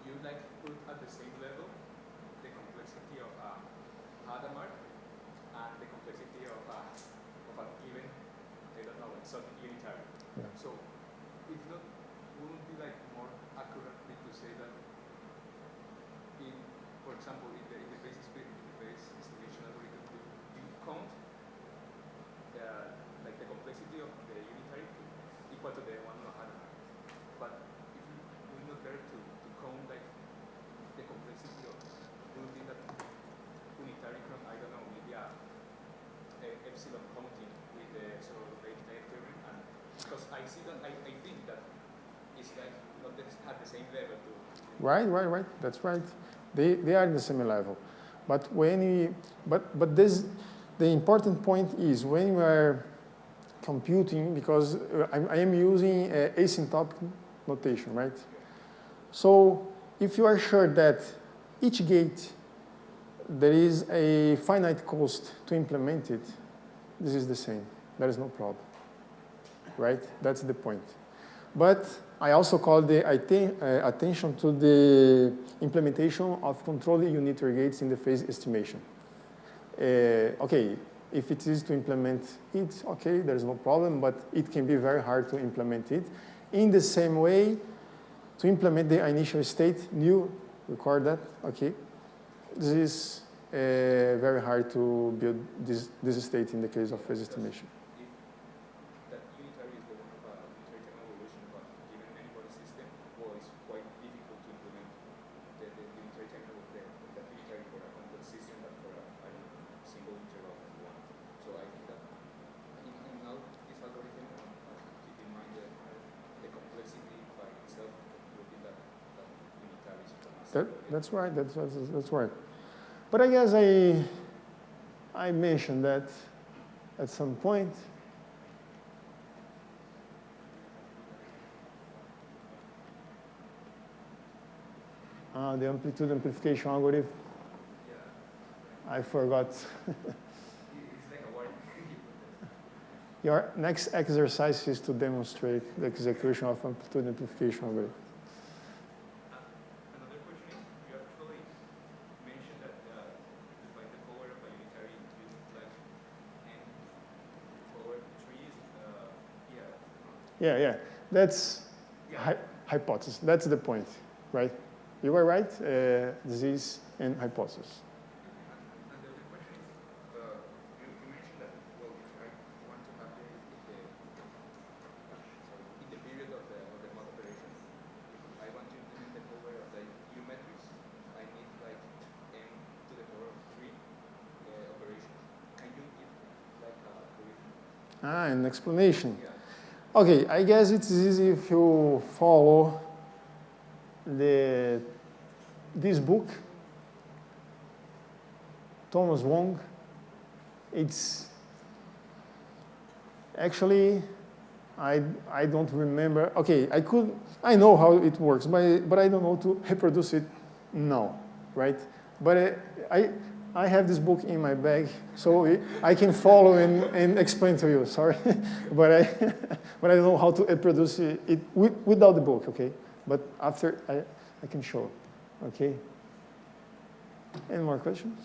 you like put at the same level the complexity of Hadamard and the complexity of an even, I don't know, exotic unitary. Yeah. So, if not, wouldn't it be like more accurately to say that, for example, in the phase estimation algorithm, you count like the complexity of the unitary equal to the one of Hadamard. But if you would not dare to count like the complexity of building that unitary from, I don't know, maybe a epsilon counting with the sort of late theorem, and because I see that I think that it's like not at the same level to. Right. That's right. They are in the same level, but when you but this the important point is when you are computing, because I am using asymptotic notation, right? So if you are sure that each gate there is a finite cost to implement it, this is the same. There is no problem, right? That's the point. But I also call the attention to the implementation of controlled unitary gates in the phase estimation. Okay, if it is to implement it, okay, there's no problem, but it can be very hard to implement it. In the same way, to implement the initial state, new, record that, okay. This is very hard to build this state in the case of phase estimation. That unitary is the one of a unitary time evolution, but given any body system, well, it's quite difficult to implement the unitary time that unitary for a complex system than for a single interval as one. So I think that in all this algorithm, keep in mind the complexity by itself of building that unitary is from a That's right. That's right. But I guess I mentioned that at some point. The amplitude amplification algorithm. I forgot. It's like a word. Your next exercise is to demonstrate the execution of amplitude amplification algorithm. Another question is, you actually mentioned that to find the power of a unitary, you need like n power 3 is, Yeah. That's hypothesis. That's the point, right? You are right. This is an hypothesis. And the other question is, you mentioned that, well, if I want to have in the period of the mod operation, if I want to implement the power of the U matrix, I need like n to the power of 3 operations. Can you give like a brief? An explanation. Yeah. Okay, I guess it's easy if you follow this book, Thomas Wong. It's actually, I don't remember. Okay, I know how it works, but I don't know to reproduce it now, right? But I have this book in my bag, so I can follow and explain to you. Sorry, but I don't know how to reproduce it without the book. Okay, but after I can show. Okay. Any more questions?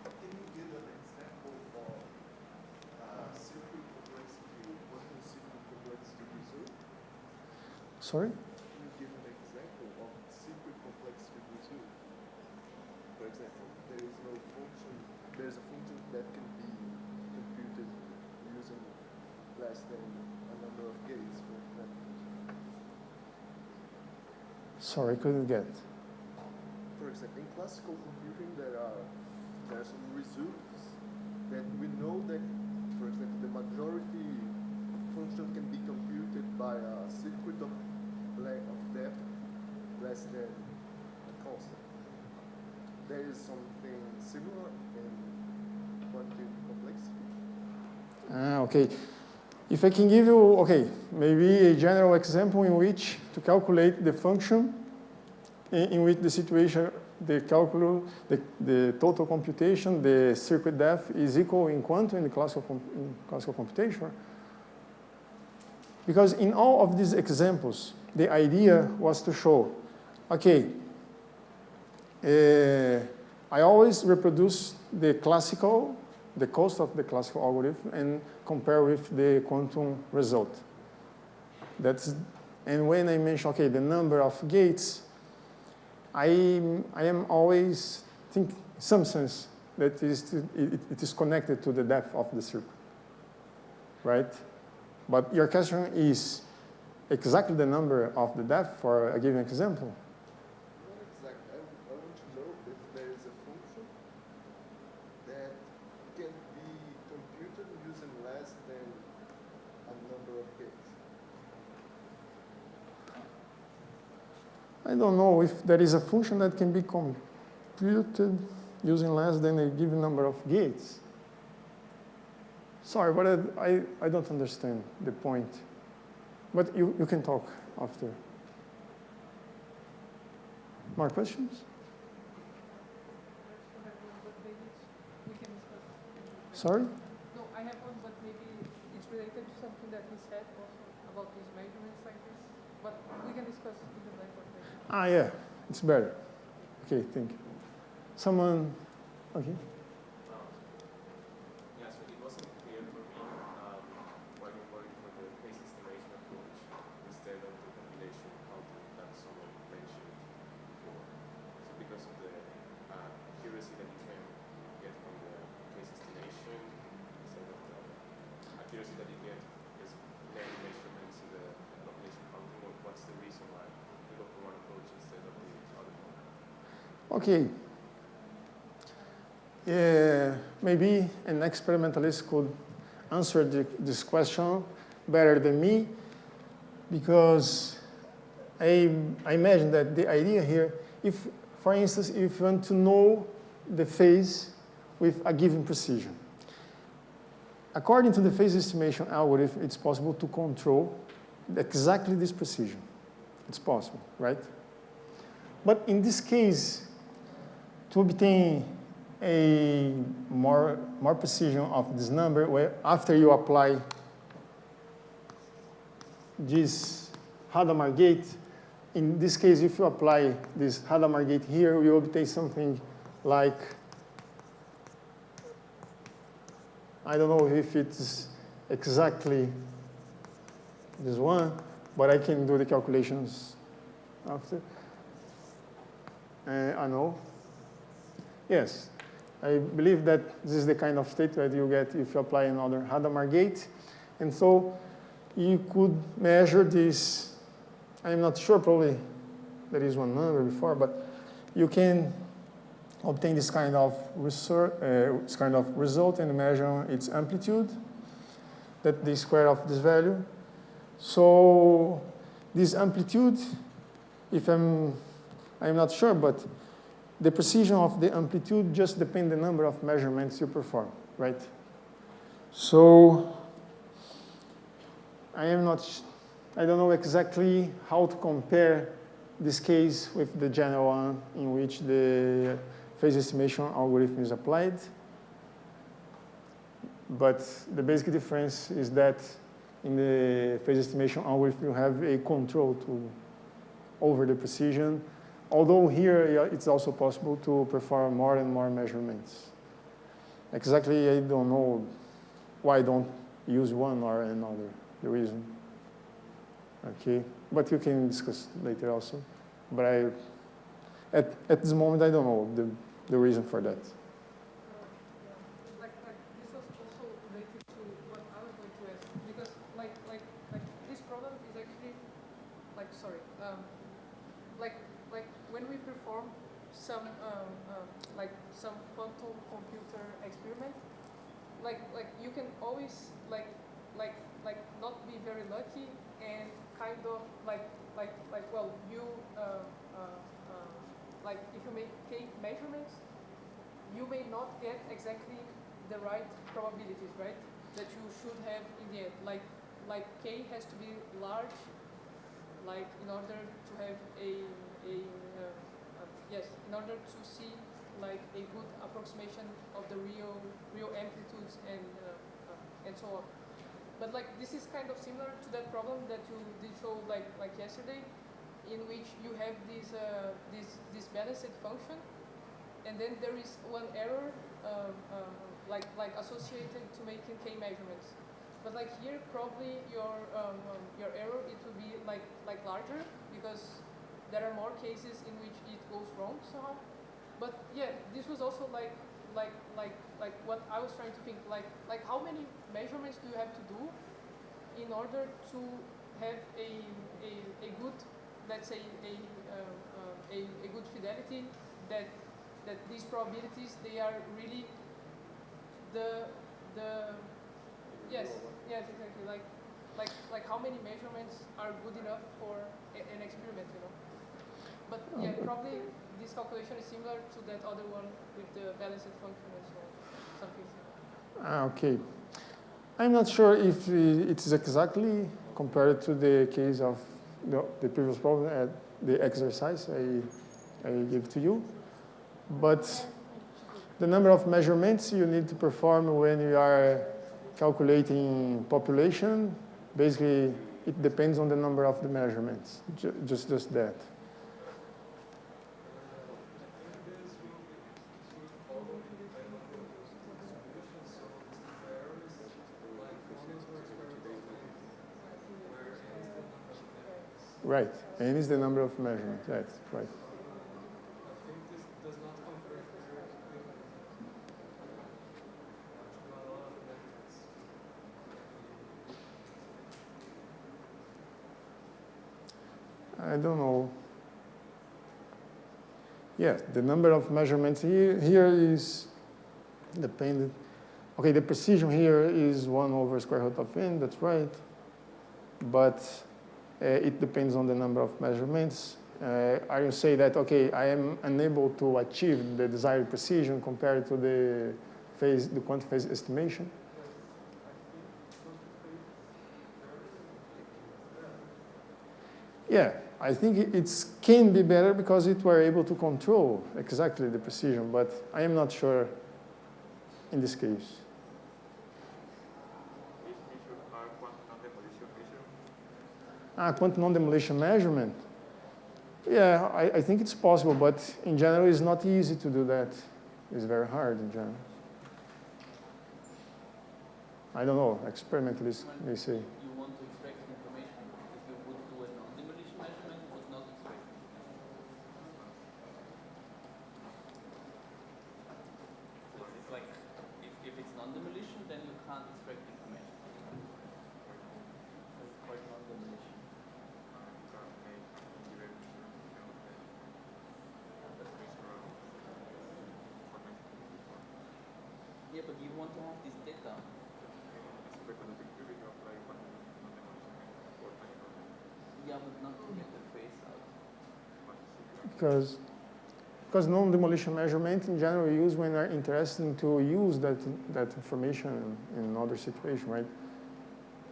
Can you give an example of circuit complexity, working circuit complexity reserve? Sorry? Can you give an example of secret complexity Brazil? For example, there is no function, there is a function that can be computed using less than a number of gates, for example. Sorry, couldn't get. For example, in classical computing, there are some results that we know that, for example, the majority function can be computed by a secret of depth less than a constant. There is something similar in quantitative complexity. Okay. If I can give you, okay, maybe a general example in which to calculate the function in which the situation, the total computation, the circuit depth is equal in quantum in the classical computation. Because in all of these examples, the idea was to show, okay, I always reproduce the cost of the classical algorithm and compare with the quantum result. And when I mention, okay, the number of gates, I am always think, in some sense, that it is connected to the depth of the circuit, right? But your question is exactly the number of the depth for a given example? Not exactly. I want to know if there is a function that can be computed using less than a number of gates. I don't know if there is a function that can be computed using less than a given number of gates. Sorry, but I don't understand the point. But you can talk after. More questions? We can discuss. Sorry? No, I have one, but maybe it's related to something that he said also about these measurements like this. But we can discuss in the blackboard later. Yeah, it's better. Okay, thank you. Someone, okay. Yeah, so it wasn't clear for me why you're going for the phase estimation approach instead of the combination counting that someone mentioned before. So because of the accuracy that you can get from the phase estimation instead of the accuracy that you get is many measurements in the population counting, what's the reason why you go for one approach instead of the other one? Okay. Maybe an experimentalist could answer this question better than me, because I imagine that the idea here, if, for instance, if you want to know the phase with a given precision, according to the phase estimation algorithm, it's possible to control exactly this precision. It's possible, right? But in this case, to obtain a more precision of this number, where after you apply this Hadamard gate, in this case, if you apply this Hadamard gate here, you obtain something like, I don't know if it's exactly this one, but I can do the calculations after. I know. Yes. I believe that this is the kind of state that you get if you apply another Hadamard gate. And so you could measure this. I'm not sure, probably there is one number before, but you can obtain this kind of result and measure its amplitude, that the square of this value. So this amplitude, if I'm not sure, but the precision of the amplitude just depends on the number of measurements you perform, right? So I don't know exactly how to compare this case with the general one in which the phase estimation algorithm is applied. But the basic difference is that in the phase estimation algorithm, you have a control over the precision. Although here, it's also possible to perform more and more measurements. Exactly, I don't know why I don't use one or another, the reason. Okay, but you can discuss later also. But at this moment, I don't know the reason for that. Like this was also related to what I was going to ask, because like this problem is actually like like when we perform some some quantum computer experiment, like you can always like not be very lucky and kind of like well you like if you make k measurements, you may not get exactly the right probabilities, right? That you should have in the end. Like k has to be large, like in order to have yes, in order to see like a good approximation of the real amplitudes and so on. But like this is kind of similar to that problem that you did show like yesterday, in which you have this balanced function, and then there is one error like associated to making k measurements. But like here, probably your error it will be like larger, because there are more cases in which it goes wrong somehow. But yeah, this was also like what I was trying to think, like how many measurements do you have to do in order to have a good, let's say a good fidelity, that these probabilities, they are really the yes exactly, like how many measurements are good enough for an experiment, you know. But yeah, probably this calculation is similar to that other one with the balanced function and so on, something similar. Okay. I'm not sure if it is exactly compared to the case of the previous problem at the exercise I gave to you, but the number of measurements you need to perform when you are calculating population, basically it depends on the number of the measurements, just that. Right, n is the number of measurements, right, right. I think this does not convert directly to a lot of measurements. I don't know. Yes, the number of measurements here is dependent. Okay, the precision here is 1 over square root of n, that's right. But it depends on the number of measurements. I will say that, okay, I am unable to achieve the desired precision compared to the quantum phase estimation. Yeah, I think it can be better because it were able to control exactly the precision, but I am not sure in this case. Quantum non-demolition measurement. Yeah, I think it's possible, but in general, it's not easy to do that. It's very hard in general. I don't know, experimentalists may say. You want to extract information. If you would do a non-demolition measurement, you would not extract it. So it's like, if it's non-demolition, then you can't extract information. So it's quite non-demolition. Yeah, but you want to have this data. Yeah, but not to get the phase out. Because non-demolition measurement in general we use when we're interested to use that information in another situation, right?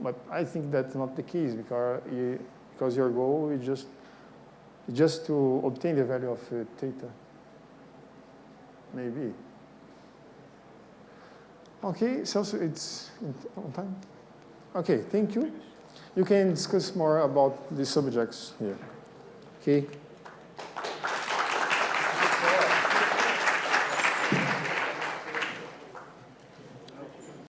But I think that's not the case because your goal is just to obtain the value of theta. Maybe. Okay, so it's on time. Okay, thank you. You can discuss more about the subjects here. Okay.